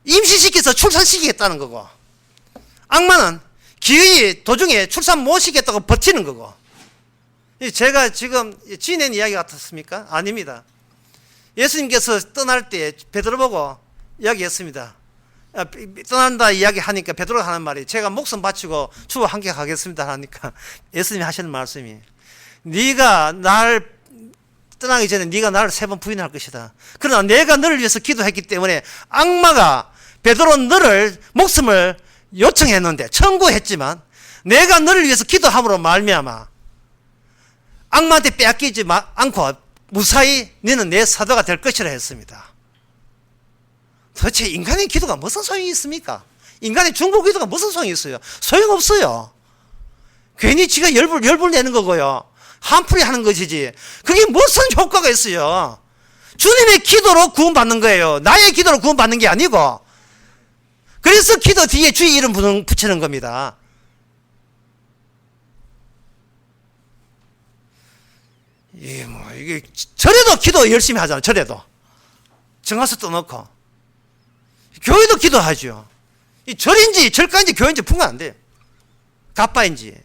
임신시켜서 출산시키겠다는 거고, 악마는 기어이 도중에 출산 못 시키겠다고 버티는 거고. 제가 지금 지낸 이야기 같았습니까? 아닙니다. 예수님께서 떠날 때 베드로 보고 이야기했습니다. 떠난다 이야기하니까 베드로가 하는 말이, 제가 목숨 바치고 주와 함께 가겠습니다 하니까 예수님이 하시는 말씀이, 네가 날 떠나기 전에 네가 나를 3번 부인할 것이다. 그러나 내가 너를 위해서 기도했기 때문에 악마가 베드로 너를 목숨을 요청했는데, 청구했지만 내가 너를 위해서 기도함으로 말미암아 악마한테 빼앗기지 않고 무사히 너는 내 사도가 될 것이라 했습니다. 도대체 인간의 기도가 무슨 소용이 있습니까? 인간의 중보 기도가 무슨 소용이 있어요? 소용없어요. 괜히 지가 열불 내는 거고요. 한풀이 하는 것이지. 그게 무슨 효과가 있어요? 주님의 기도로 구원받는 거예요. 나의 기도로 구원받는 게 아니고. 그래서 기도 뒤에 주의 이름 붙이는 겁니다. 이게 절에도 기도 열심히 하잖아요. 절에도 정화수 떠놓고 교회도 기도하죠. 이 절인지 절가인지 교회인지 분간 안 돼요. 갑바인지.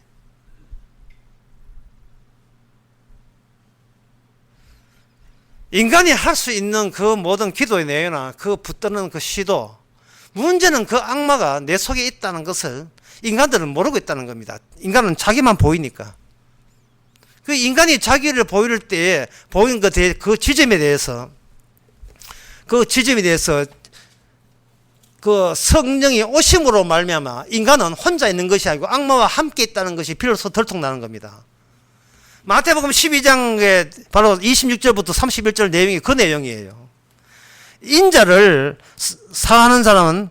인간이 할 수 있는 그 모든 기도의 내용이나 그 붙드는 그 시도, 문제는 그 악마가 내 속에 있다는 것을 인간들은 모르고 있다는 겁니다. 인간은 자기만 보이니까. 그 인간이 자기를 보일 때 보인 그 지점에 대해서 그 성령이 오심으로 말미암아 인간은 혼자 있는 것이 아니고 악마와 함께 있다는 것이 비로소 들통나는 겁니다. 마태복음 12장에 바로 26절부터 31절 내용이 그 내용이에요. 인자를 사하는 사람은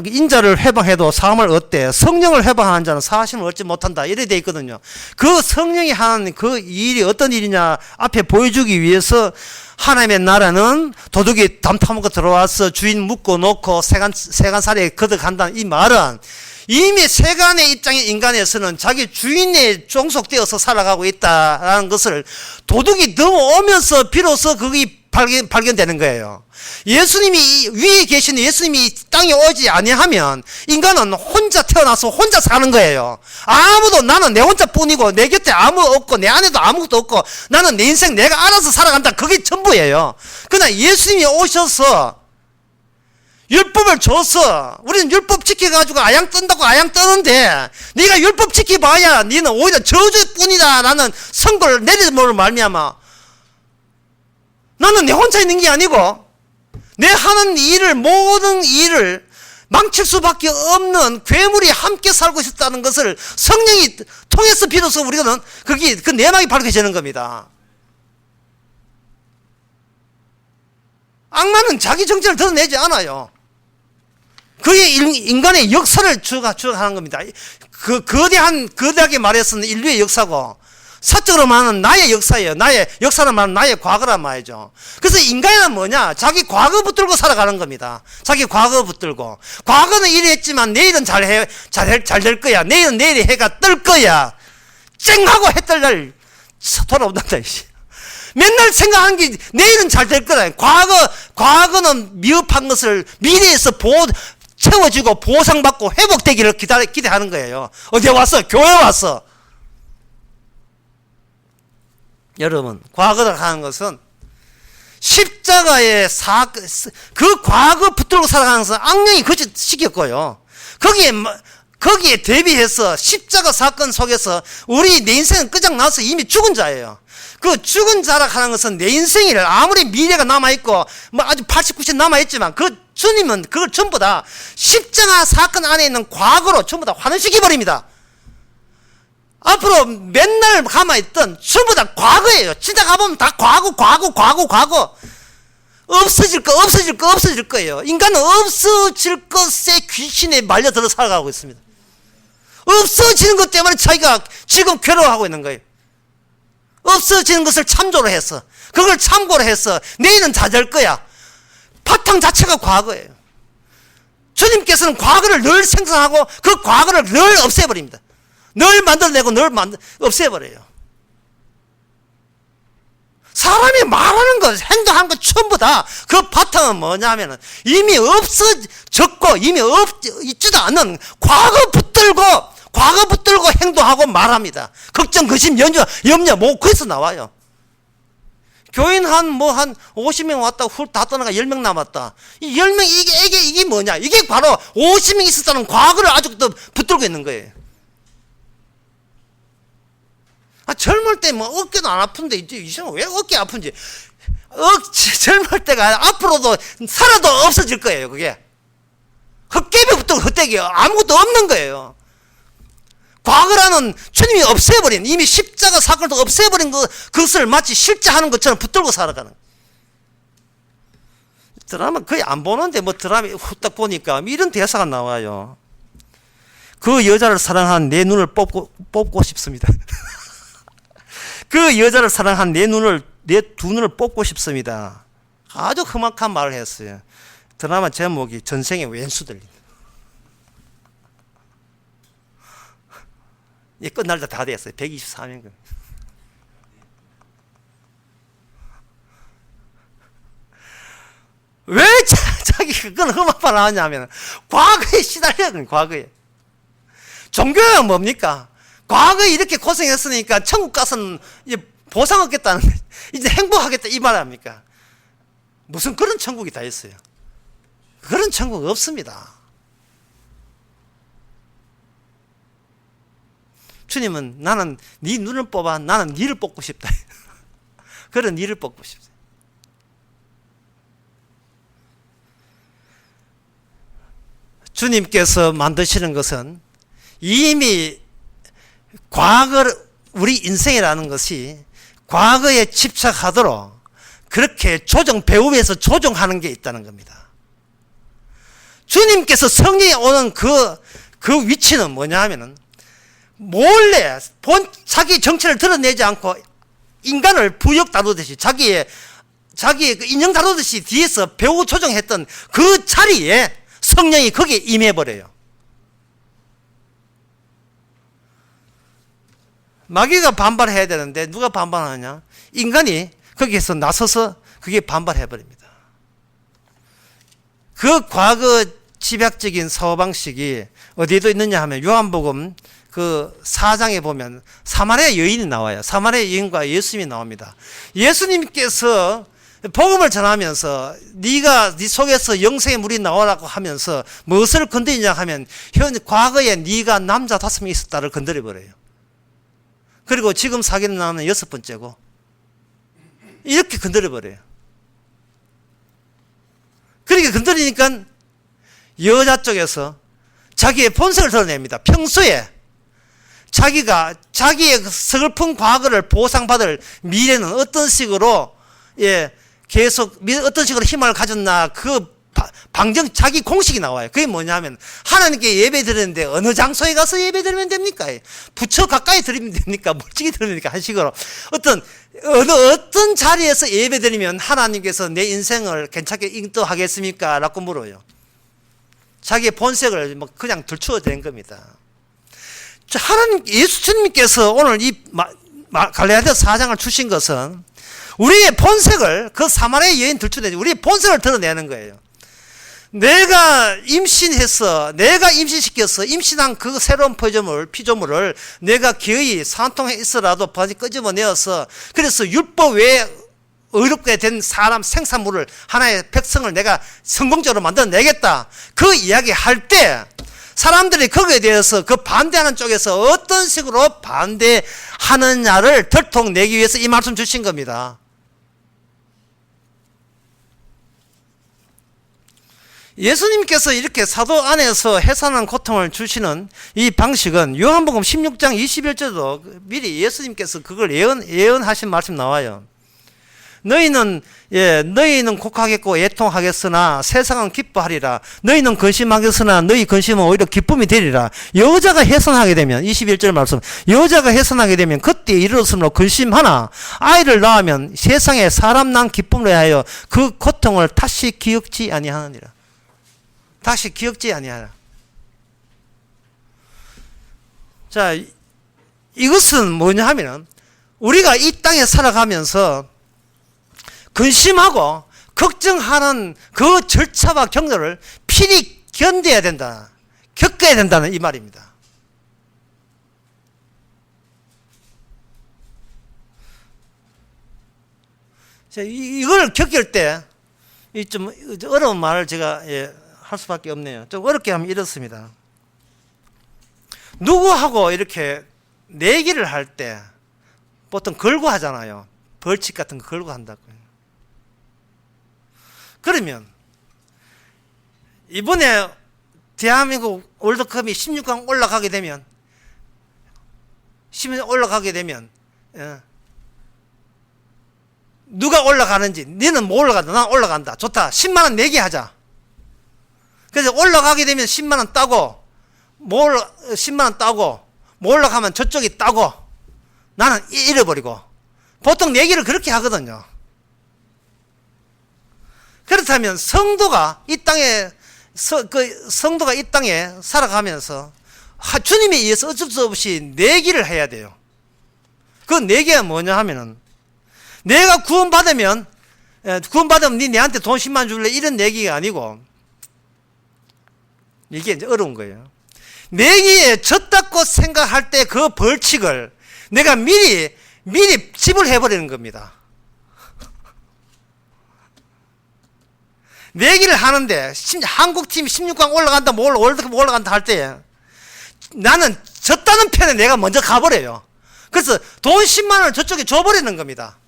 인자를 해방해도 사함을 얻되 성령을 해방하는 자는 사하심을 얻지 못한다, 이래 돼 있거든요. 그 성령이 하는 그 일이 어떤 일이냐 앞에 보여주기 위해서, 하나님의 나라는 도둑이 담 타먹고 들어와서 주인 묶어 놓고 세간살이에 거듭간다는 이 말은, 이미 세간의 입장인 인간에서는 자기 주인에 종속되어서 살아가고 있다라는 것을 도둑이 넘어오면서 비로소 그게 발견되는 거예요. 예수님이 위에 계신 예수님이 땅에 오지 아니하면 인간은 혼자 태어나서 혼자 사는 거예요. 아무도, 나는 내 혼자뿐이고 내 곁에 아무 없고 내 안에도 아무것도 없고 나는 내 인생 내가 알아서 살아간다, 그게 전부예요. 그러나 예수님이 오셔서 율법을 줘서 우리는 율법 지켜가지고 아양 뜬다고 아양 뜨는데, 네가 율법 지켜봐야 너는 오히려 저주뿐이다 라는 선고를 내림으로 말미암아 나는 내 혼자 있는 게 아니고 내 하는 일을, 모든 일을 망칠 수밖에 없는 괴물이 함께 살고 있다는 것을 성령이 통해서 비로소 우리는 그 내막이 밝혀지는 겁니다. 악마는 자기 정체를 드러내지 않아요. 그게 인간의 역사를 추가하는 겁니다. 거대하게 말해서는 인류의 역사고, 사적으로 말하는 나의 역사예요. 나의 역사는 말하는 나의 과거란 말이죠. 그래서 인간은 뭐냐? 자기 과거 붙들고 살아가는 겁니다. 자기 과거 붙들고. 과거는 이랬지만 내일은 잘 될 거야. 내일은 내일의 해가 뜰 거야. 쨍하고 해 뜰 날 돌아온단다. 맨날 생각하는 게 내일은 잘 될 거다. 과거는 미흡한 것을 미래에서 채워지고 보상받고 회복되기를 기대하는 거예요. 어디에 왔어? 교회 왔어. 여러분, 과거를 하는 것은 십자가의 그 과거 붙들고 살아가는 것은 악령이 거짓시켰고요. 거기에 대비해서 십자가 사건 속에서 내 인생은 끝장나서 이미 죽은 자예요. 그 죽은 자라 하는 것은 내 인생을 아무리 미래가 남아있고 아주 80, 90 남아있지만 주님은 그걸 전부 다 십자가 사건 안에 있는 과거로 전부 다 환원시켜버립니다. 앞으로 맨날 가만있던 전부 다 과거예요. 지나가보면 다 과거. 없어질 거예요. 인간은 없어질 것에 귀신에 말려들어 살아가고 있습니다. 없어지는 것 때문에 자기가 지금 괴로워하고 있는 거예요. 없어지는 것을 참조로 해서, 그걸 참고로 해서 내일은 다 될 거야. 바탕 자체가 과거예요. 주님께서는 과거를 늘 생성하고 그 과거를 늘 없애버립니다. 늘 만들어내고 없애버려요. 사람이 말하는 것, 행동하는 것 전부 다 그 바탕은 뭐냐면은 이미 없어졌고 이미 있지도 않는 과거 붙들고 행동하고 말합니다. 걱정, 근심, 염려, 거기서 나와요. 교인 한 50명 왔다고 훌 다 떠나가 10명 남았다. 이 10명, 이게 뭐냐? 이게 바로 50명 있었다는 과거를 아직도 붙들고 있는 거예요. 젊을 때 어깨도 안 아픈데, 이제 왜 어깨 아픈지. 젊을 때가 앞으로도 살아도 없어질 거예요, 그게. 헛개비 붙들고 헛되기 아무것도 없는 거예요. 과거라는 주님이 없애버린, 이미 십자가 사건도 없애버린 그것을 마치 실제 하는 것처럼 붙들고 살아가는. 드라마 거의 안 보는데 드라마 후딱 보니까 이런 대사가 나와요. 그 여자를 사랑한 내 눈을 뽑고 싶습니다. 그 여자를 사랑한 내 두 눈을 뽑고 싶습니다. 아주 험악한 말을 했어요. 드라마 제목이 전생의 왼수들. 이 끝날 때 다 됐어요. 124명. 왜 자기 그건 험한 말을 하냐면 과거에 시달려요. 과거에. 종교가 뭡니까? 과거에 이렇게 고생했으니까 천국 가서는 이제 보상 얻겠다는, 이제 행복하겠다 이 말 아닙니까? 무슨 그런 천국이 다 있어요. 그런 천국 없습니다. 주님은 나는 네 눈을 뽑아, 나는 니를 뽑고 싶다. 그런 니를 뽑고 싶다. 주님께서 만드시는 것은 이미 우리 인생이라는 것이 과거에 집착하도록 그렇게 배후에서 조정하는 게 있다는 겁니다. 주님께서 성령이 오는 그 위치는 뭐냐 하면은 몰래 자기 정체를 드러내지 않고 인간을 부역 다루듯이 자기의 그 인형 다루듯이 뒤에서 배후 조정했던 그 자리에 성령이 거기에 임해버려요. 마귀가 반발해야 되는데 누가 반발하느냐? 인간이 거기에서 나서서 그게 반발해버립니다. 그 과거 집약적인 사고방식이 어디에도 있느냐 하면 요한복음 그 4장에 보면 사마리아 여인이 나와요. 사마리아 여인과 예수님이 나옵니다. 예수님께서 복음을 전하면서 네 속에서 영생의 물이 나오라고 하면서 무엇을 건드리냐 하면 과거에 네가 남자 5명 있었다를 건드려버려요. 그리고 지금 사귀는 남은 6번째고 이렇게 건드려버려요. 그렇게 건드리니까 여자 쪽에서 자기의 본성을 드러냅니다. 평소에 자기의 서글픈 과거를 보상받을 미래는 어떤 식으로 계속 어떤 식으로 희망을 가졌나 그 방정 자기 공식이 나와요. 그게 뭐냐면 하나님께 예배 드리는데 어느 장소에 가서 예배 드리면 됩니까? 부처 가까이 드리면 됩니까? 멀찍이 드리면 됩니까? 한 식으로 어떤 자리에서 예배 드리면 하나님께서 내 인생을 괜찮게 인도하겠습니까? 라고 물어요. 자기의 본색을 뭐 그냥 들추어 댄 겁니다. 예수님께서 오늘 이 갈라디아 4장을 주신 것은 우리의 본색을 그 사마리아 여인 들추어내지 우리의 본색을 드러내는 거예요. 내가 임신해서 내가 임신시켜서 임신한 그 새로운 피조물을 내가 기어이 산통해 있어라도 바지 끄집어내어서 그래서 율법 외에 의롭게 된 사람 생산물을 하나의 백성을 내가 성공적으로 만들어내겠다. 그 이야기 할 때 사람들이 거기에 대해서 그 반대하는 쪽에서 어떤 식으로 반대하느냐를 들통내기 위해서 이 말씀 주신 겁니다. 예수님께서 이렇게 사도 안에서 해산하는 고통을 주시는 이 방식은 요한복음 16장 21절도 미리 예수님께서 그걸 예언하신 말씀 나와요. 너희는 곡하겠고 애통하겠으나 세상은 기뻐하리라. 너희는 근심하겠으나 너희 근심은 오히려 기쁨이 되리라. 여자가 해산하게 되면 21절 말씀 여자가 해산하게 되면 그때 이르렀으므로 근심하나 아이를 낳으면 세상에 사람 난 기쁨으로 하여 그 고통을 다시 기억지 아니하느니라. 다시 기억지 아니하라. 자, 이것은 뭐냐 하면은 우리가 이 땅에 살아가면서 근심하고 걱정하는 그 절차와 경로를 필히 견뎌야 된다. 겪어야 된다는 이 말입니다. 자, 이걸 겪을 때 좀 어려운 말을 제가 할 수밖에 없네요. 좀 어렵게 하면 이렇습니다. 누구하고 이렇게 내기를 할 때 보통 걸고 하잖아요. 벌칙 같은 거 걸고 한다고요. 그러면 이번에 대한민국 월드컵이 16강 올라가게 되면 누가 올라가는지 너는 뭐 올라간다 난 올라간다 좋다 10만 원 내기 하자. 그래서 올라가게 되면 10만 원 따고 10만 원 따고 못 올라가면 저쪽이 따고 나는 잃어버리고 보통 내기를 그렇게 하거든요. 그렇다면 성도가 이 땅에 살아가면서 주님에 의해서 어쩔 수 없이 내기를 해야 돼요. 그 내기가 뭐냐 하면은 내가 구원받으면 네 내한테 돈 10만 원 줄래 이런 내기가 아니고 이게 이제 어려운 거예요. 내기에 졌다고 생각할 때 그 벌칙을 내가 미리 지불해버리는 겁니다. 내기를 하는데 한국팀이 16강 올라간다 월드컵 올라간다 할 때 나는 졌다는 편에 내가 먼저 가버려요. 그래서 돈 10만 원을 저쪽에 줘버리는 겁니다.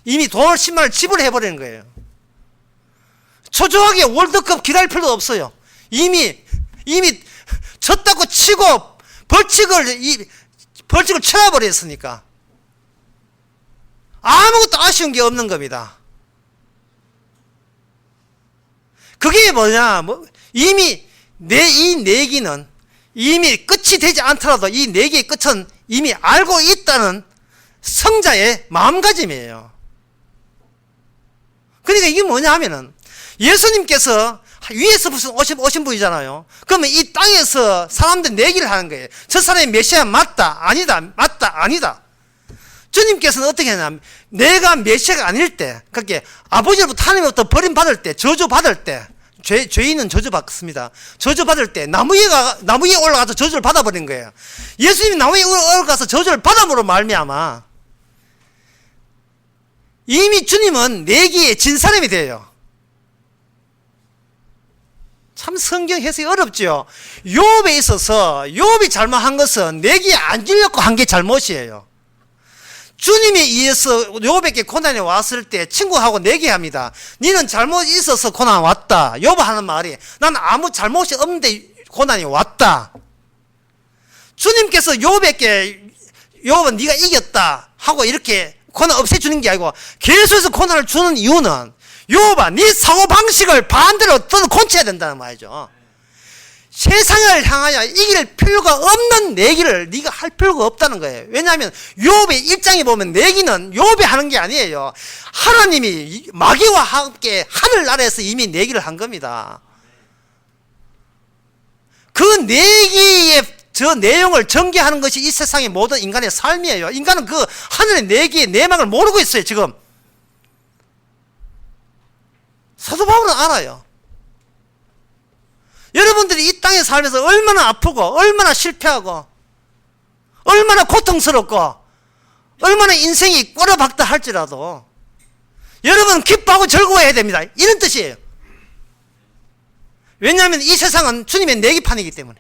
이미 돈을 10만 원을 지불해버리는 거예요. 초조하게 월드컵 기다릴 필요도 없어요. 이미 졌다고 치고 벌칙을 쳐버렸으니까 아무것도 아쉬운 게 없는 겁니다. 그게 뭐냐? 이미 이 내기는 이미 끝이 되지 않더라도 이 내기의 끝은 이미 알고 있다는 성자의 마음가짐이에요. 그러니까 이게 뭐냐 하면은 예수님께서 위에서 무슨 오신 분이잖아요. 그러면 이 땅에서 사람들 내기를 하는 거예요. 저 사람이 메시아 맞다, 아니다, 맞다, 아니다. 주님께서는 어떻게 하냐면 내가 메시아가 아닐 때, 그렇게 아버지로부터 하나님으로부터 버림받을 때, 저주받을 때, 죄인은 저주받습니다. 저주받을 때 나무 위에 올라가서 저주를 받아버린 거예요. 예수님이 나무 위에 올라가서 저주를 받아므로 말미암아 이미 주님은 내기에 진 사람이 돼요. 참 성경 해석이 어렵죠. 욥에 있어서 욥이 잘못한 것은 내기에 안 질렸고 한 게 잘못이에요. 주님에 의해서 욥에게 고난이 왔을 때 친구하고 내기합니다. 너는 잘못이 있어서 고난 왔다. 욥 하는 말이 난 아무 잘못이 없는데 고난이 왔다. 주님께서 욥에게 욥은 네가 이겼다 하고 이렇게 고난 없애주는 게 아니고 계속해서 고난을 주는 이유는 욥아 네 사고방식을 반대로 너는 고쳐야 된다는 말이죠. 세상을 향하여 이길 필요가 없는 내기를 네가 할 필요가 없다는 거예요. 왜냐하면 욥의 입장에 보면 내기는 욥이 하는 게 아니에요. 하나님이 마귀와 함께 하늘나라에서 이미 내기를 한 겁니다. 그 내기의 저 내용을 전개하는 것이 이 세상의 모든 인간의 삶이에요. 인간은 그 하늘의 내기의 내막을 모르고 있어요. 지금 사도 바울은 알아요. 여러분들이 이 땅에 살면서 얼마나 아프고 얼마나 실패하고 얼마나 고통스럽고 얼마나 인생이 꼬라박다 할지라도 여러분은 기뻐하고 즐거워해야 됩니다. 이런 뜻이에요. 왜냐하면 이 세상은 주님의 내기판이기 때문에,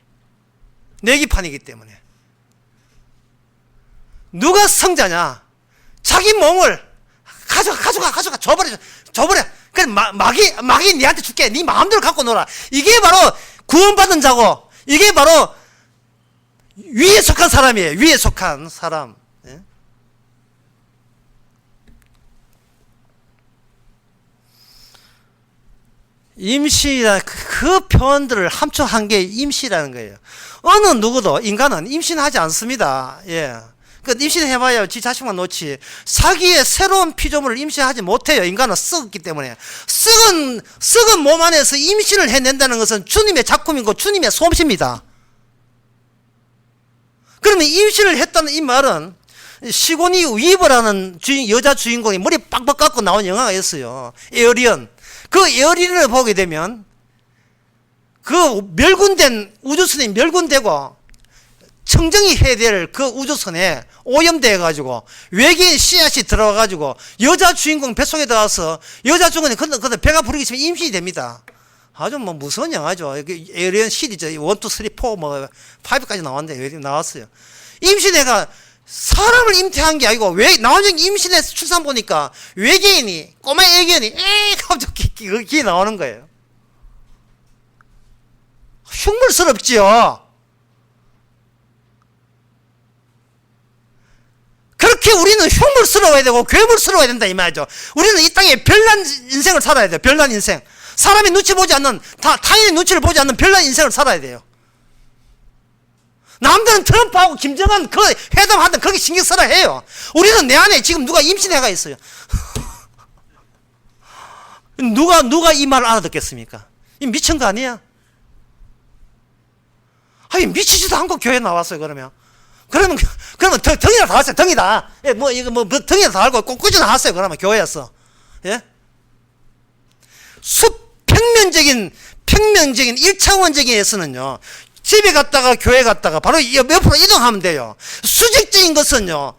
내기판이기 때문에. 누가 성자냐? 자기 몸을 가져가 줘버려. 그래 마귀 니한테 줄게. 네 마음대로 갖고 놀아. 이게 바로 구원받은 자고, 이게 바로 위에 속한 사람이에요. 위에 속한 사람. 예? 임신이라 그 표현들을 함축한 게 임신이라는 거예요. 어느 누구도 인간은 임신하지 않습니다. 예. 그 임신해봐야 지 자식만 놓지. 사기의 새로운 피조물을 임신하지 못해요. 인간은 썩었기 때문에. 썩은 몸 안에서 임신을 해낸다는 것은 주님의 작품이고 주님의 솜씨입니다. 그러면 임신을 했다는 이 말은 시고니 위버라는 여자 주인공이 머리 빡빡 깎고 나온 영화가 있어요. 에어리언. 그 에어리언을 보게 되면 그 멸군된 우주선이 멸군되고 청정이 해야 될 그 우주선에 오염돼 가지고 외계인 씨앗이 들어가 가지고 여자 주인공 뱃속에 들어가서 여자 주인공이 근데 배가 부르기 시작하면 임신이 됩니다. 아주 뭐 무서운 영화죠. 에어리언 시리즈 1, 2, 3, 4 뭐 5까지 나왔는데 에어리언 나왔어요. 임신애가 사람을 잉태한 게 아니고 왜 나중에 임신해서 출산 보니까 외계인이 꼬마 애견이 갑자기 그게 나오는 거예요. 흉물스럽지요. 그렇게 우리는 흉물스러워야 되고 괴물스러워야 된다 이 말이죠. 우리는 이 땅에 별난 인생을 살아야 돼요. 별난 인생. 사람의 눈치 보지 않는, 타인의 눈치를 보지 않는 별난 인생을 살아야 돼요. 남들은 트럼프하고 김정은 그 회담하든 거기 신경 써라 해요. 우리는 내 안에 지금 누가 임신해가 있어요. 누가 이 말을 알아듣겠습니까? 이 미친 거 아니야? 아니 미치지도 않고 교회 나왔어요. 그러면 덩이나 다 왔어요. 덩이다. 예, 덩이나 다 알고 꼬꾸지 나왔어요. 그러면 교회였어. 예? 평면적인 1차원적인에서는요. 집에 갔다가 교회 갔다가 바로 옆으로 이동하면 돼요. 수직적인 것은요.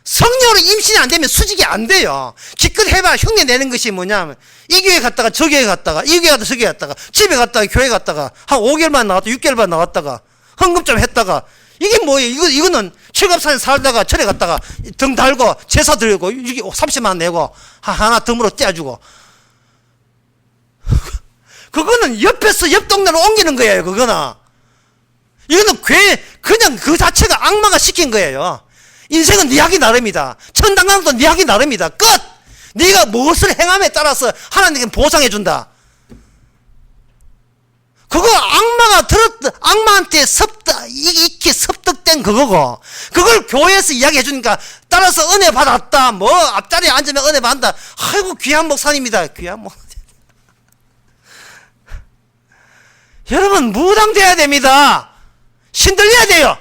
성령으로 임신이 안 되면 수직이 안 돼요. 기껏 해봐 흉내 내는 것이 뭐냐면 이 교회 갔다가 저 교회 갔다가 이 교회 갔다가 저 교회 갔다가 집에 갔다가 교회 갔다가 한 5개월만 나왔다가 6개월만 나왔다가 헌금 좀 했다가 이게 뭐예요? 이거는 칠갑산에 살다가 절에 갔다가 등 달고 제사 드리고 30만 원 내고 하나 덤으로 떼어주고 그거는 옆에서 옆 동네로 옮기는 거예요. 이거는 그냥 그 자체가 악마가 시킨 거예요. 인생은 네 하기 나름이다. 천당강도 네 하기 나름이다. 끝! 네가 무엇을 행함에 따라서 하나님께 보상해 준다. 그거 악마한테 익히 섭득된 그거고, 그걸 교회에서 이야기해 주니까 따라서 은혜 받았다. 뭐 앞자리에 앉으면 은혜 받는다. 아이고 귀한 목사님이다. 귀한 목사님. 여러분 무당돼야 됩니다. 신들려야 돼요.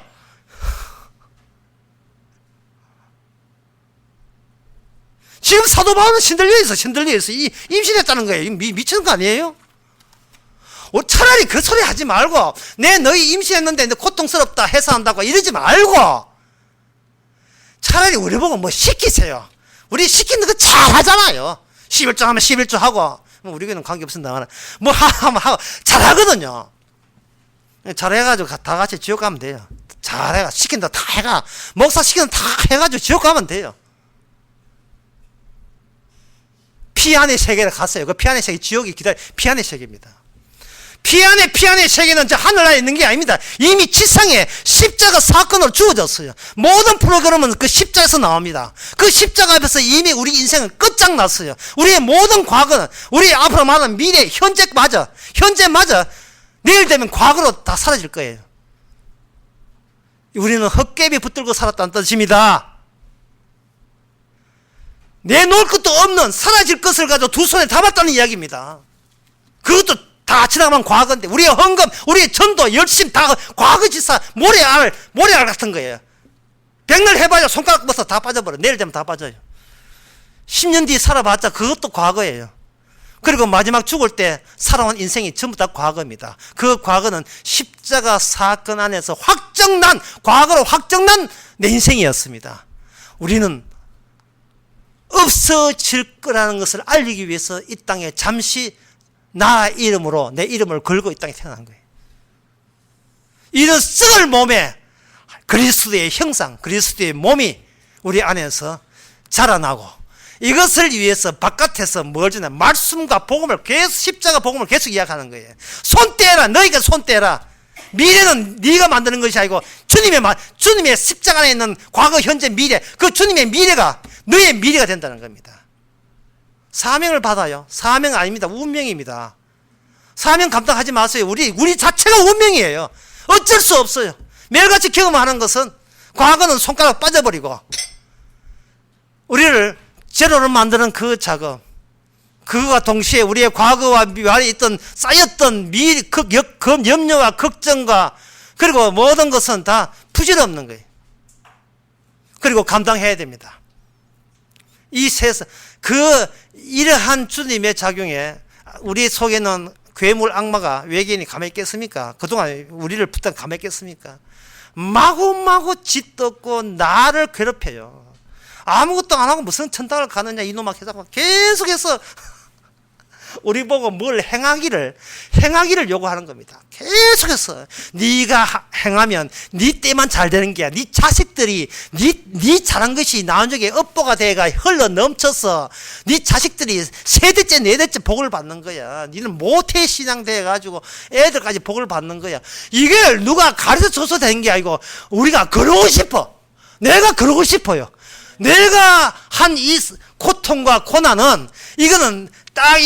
지금 사도 바울은 신들려 있어. 임신했다는 거예요. 미치는 거 아니에요? 차라리 그 소리 하지 말고 너희 임신했는데 너 고통스럽다 해서 한다고 이러지 말고 차라리 우리 보고 뭐 시키세요. 우리 시키는 거 잘하잖아요. 11조 하면 11조 하고 뭐 우리에게는 관계없습니다. 뭐 하면 하고 잘하거든요. 잘해가지고 다 같이 지옥 가면 돼요. 잘해가 시킨다 다 해가 목사 시키는 다 해가지고 지옥 가면 돼요. 피안의 세계를 갔어요. 그 피안의 세계 지옥이 기다려. 피안의 세계입니다. 피안의 세계는 저 하늘나라에 있는 게 아닙니다. 이미 지상에 십자가 사건으로 주어졌어요. 모든 프로그램은 그 십자가에서 나옵니다. 그 십자가 앞에서 이미 우리 인생은 끝장났어요. 우리의 모든 과거는, 우리 앞으로 말하는 미래, 현재마저 내일 되면 과거로 다 사라질 거예요. 우리는 헛개비 붙들고 살았다는 뜻입니다. 내놓을 것도 없는 사라질 것을 가지고 두 손에 담았다는 이야기입니다. 그것도 다 지나가면 과거인데, 우리의 헌금, 우리의 전도, 열심 다 과거지사 모래알 같은 거예요. 백날 해봐야 손가락 벗어 다 빠져버려. 내일 되면 다 빠져요. 10년 뒤 살아봤자 그것도 과거예요. 그리고 마지막 죽을 때 살아온 인생이 전부 다 과거입니다. 그 과거는 십자가 사건 안에서 과거로 확정난 내 인생이었습니다. 우리는 없어질 거라는 것을 알리기 위해서 이 땅에 잠시 나 이름으로 내 이름을 걸고 이 땅에 태어난 거예요. 이런 썩을 몸에 그리스도의 형상, 그리스도의 몸이 우리 안에서 자라나고, 이것을 위해서 바깥에서 뭘 주냐, 말씀과 복음을 계속, 십자가 복음을 계속 이야기하는 거예요. 손 떼라, 너희가 손 떼라. 미래는 네가 만드는 것이 아니고 주님의 십자가 안에 있는 과거, 현재, 미래, 그 주님의 미래가 너의 미래가 된다는 겁니다. 사명을 받아요. 사명 아닙니다. 운명입니다. 사명 감당하지 마세요. 우리 자체가 운명이에요. 어쩔 수 없어요. 매일같이 경험하는 것은, 과거는 손가락 빠져버리고, 우리를 제로로 만드는 그 작업, 그거와 동시에 우리의 과거와 미래에 있던 쌓였던 염려와 걱정과, 그리고 모든 것은 다 부질없는 거예요. 그리고 감당해야 됩니다. 이 세상, 이러한 주님의 작용에 우리 속에는 괴물, 악마가, 외계인이 가만히 있겠습니까? 그동안 우리를 붙잡고 가만히 있겠습니까? 마구마구 짓듣고 나를 괴롭혀요. 아무것도 안 하고 무슨 천당을 가느냐 이놈아 계속해서 우리 보고 뭘 행하기를 요구하는 겁니다. 계속해서 네가 행하면 네 때만 잘 되는 게야. 네 자식들이 네 잘한 것이 나중에 업보가 돼가 흘러 넘쳐서 네 자식들이 세대째 네대째 복을 받는 거야. 니는 모태 신앙 돼 가지고 애들까지 복을 받는 거야. 이걸 누가 가르쳐 줘서 된 게 아니고 우리가 그러고 싶어. 내가 그러고 싶어요. 내가 한 이 고통과 고난은, 이거는 딱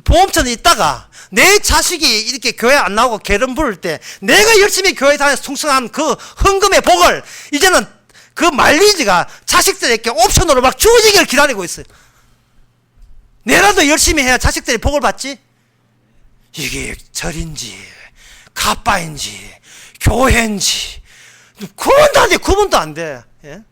보험처럼 있다가 내 자식이 이렇게 교회 안 나오고 게으름 부를 때 내가 열심히 교회 다녀서 충성한 그 헌금의 복을 이제는 그 마일리지가 자식들에게 옵션으로 막 주어지기를 기다리고 있어요. 내라도 열심히 해야 자식들이 복을 받지. 이게 절인지 가빠인지 교회인지 구분도 안 돼. 예?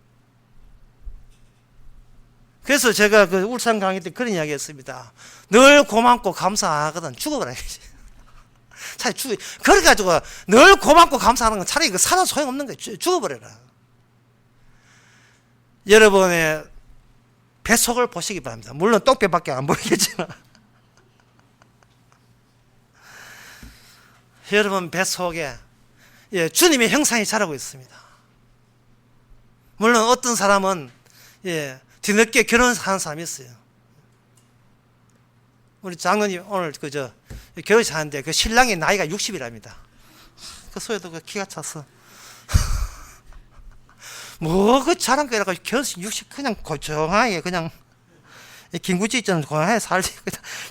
그래서 제가 그 울산 강의 때 그런 이야기 했습니다. 늘 고맙고 감사하거든. 죽어버려야지. 차라리 그래가지고 늘 고맙고 감사하는 건 차라리 살아 소용없는 거야. 죽어버려라. 여러분의 뱃속을 보시기 바랍니다. 물론 똥배밖에 안 보이겠지만. 여러분 뱃속에 주님의 형상이 자라고 있습니다. 물론 어떤 사람은 뒤늦게 결혼하는 사람이 있어요. 우리 장로님 오늘 결혼식 하는데 그 신랑의 나이가 60이랍니다. 그 소리도 기가 찼어. 뭐 그 자랑거리라고 결혼식 60 그냥 고정하게 그냥 김구지 있잖아. 고정하게 살지.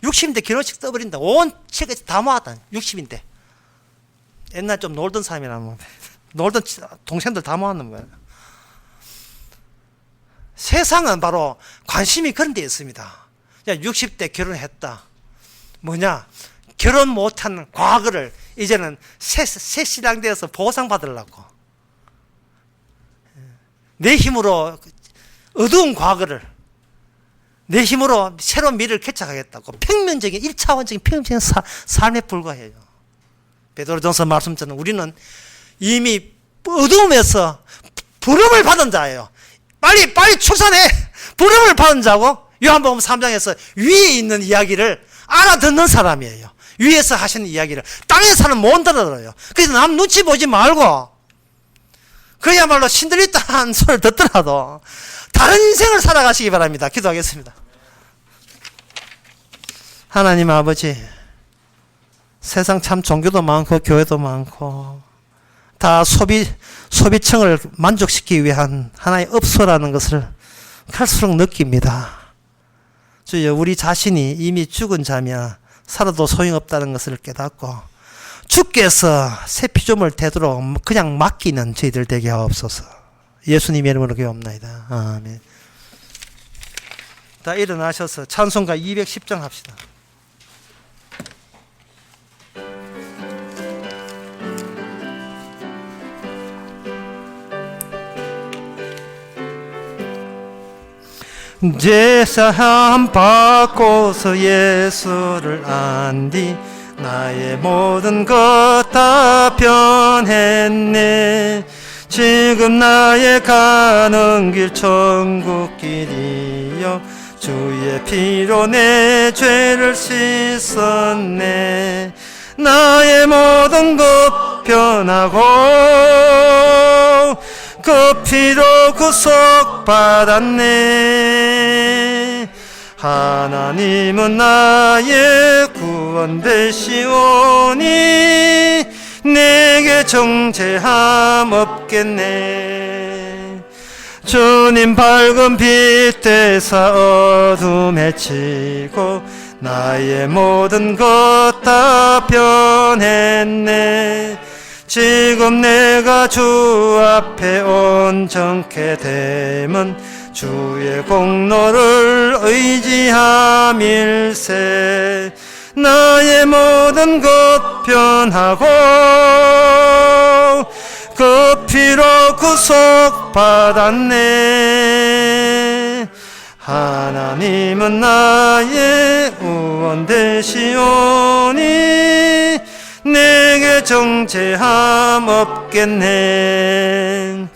60인데 결혼식 써버린다. 온 책에 다 모았다. 60인데. 옛날 좀 놀던 사람이라면 놀던 동생들 다 모았는 거야. 세상은 바로 관심이 그런 데 있습니다. 60대 결혼했다. 뭐냐? 결혼 못한 과거를 이제는 새 신랑 되어서 보상받으려고. 내 힘으로 어두운 과거를 내 힘으로 새로운 미래를 개척하겠다고. 평면적인 1차원적인 평면적인 삶에 불과해요. 베드로전서 말씀처럼 우리는 이미 어두움에서 부름을 받은 자예요. 빨리 출산해. 부름을 받은 자고, 요한복음 3장에서 위에 있는 이야기를 알아듣는 사람이에요. 위에서 하시는 이야기를 땅에서는 못 들어요. 그래서 남 눈치 보지 말고 그야말로 신들있다는 소리를 듣더라도 다른 인생을 살아가시기 바랍니다. 기도하겠습니다. 하나님 아버지, 세상 참 종교도 많고 교회도 많고 다 소비층을 만족시키기 위한 하나의 업소라는 것을 갈수록 느낍니다. 주여, 우리 자신이 이미 죽은 자며 살아도 소용없다는 것을 깨닫고 주께서 새 피조물 되도록 그냥 맡기는 저희들 되게 하옵소서. 예수님의 이름으로 기도합나이다. 아멘. 다 일어나셔서 찬송가 210장 합시다. 제사함 받고서 예수를 안 뒤 나의 모든 것 다 변했네. 지금 나의 가는 길 천국길이여 주의 피로 내 죄를 씻었네. 나의 모든 것 변하고 그 피로 구속받았네. 하나님은 나의 구원 되시오니 내게 정죄함 없겠네. 주님 밝은 빛 되사 어둠 헤치고 나의 모든 것 다 변했네. 지금 내가 주 앞에 온전케 됨은 주의 공로를 의지함일세. 나의 모든 것 변하고 그 피로 구속받았네. 하나님은 나의 구원 되시오니 내게 정죄함 없겠네.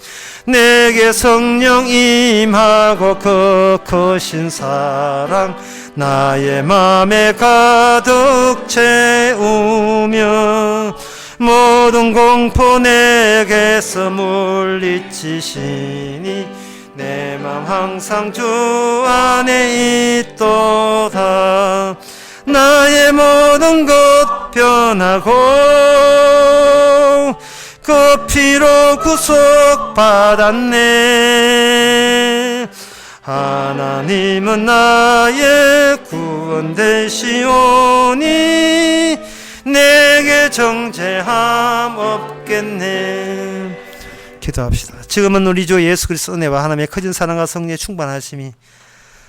내게 성령 임하고 그 크신 사랑 나의 맘에 가득 채우며 모든 공포 내게서 물리치시니 내 맘 항상 주 안에 있도다. 나의 모든 것 변하고 그 피로 구속받았네. 하나님은 나의 구원 되시오니 내게 정죄함 없겠네. 기도합시다. 지금은 우리 주 예수 그리스도 은혜와 하나님의 커진 사랑과 성령의 충만하심이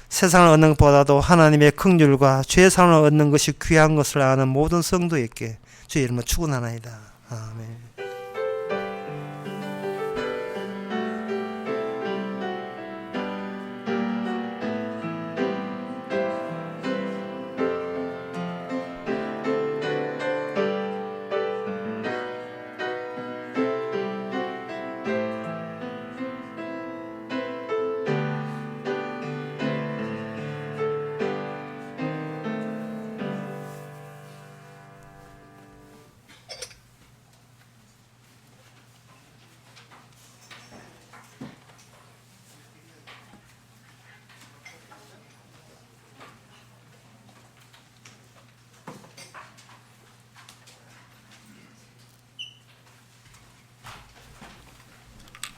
세상을 얻는 것보다도 하나님의 긍휼과 죄의 사랑을 얻는 것이 귀한 것을 아는 모든 성도에게 주의 이름으로 축원하나이다. 아멘.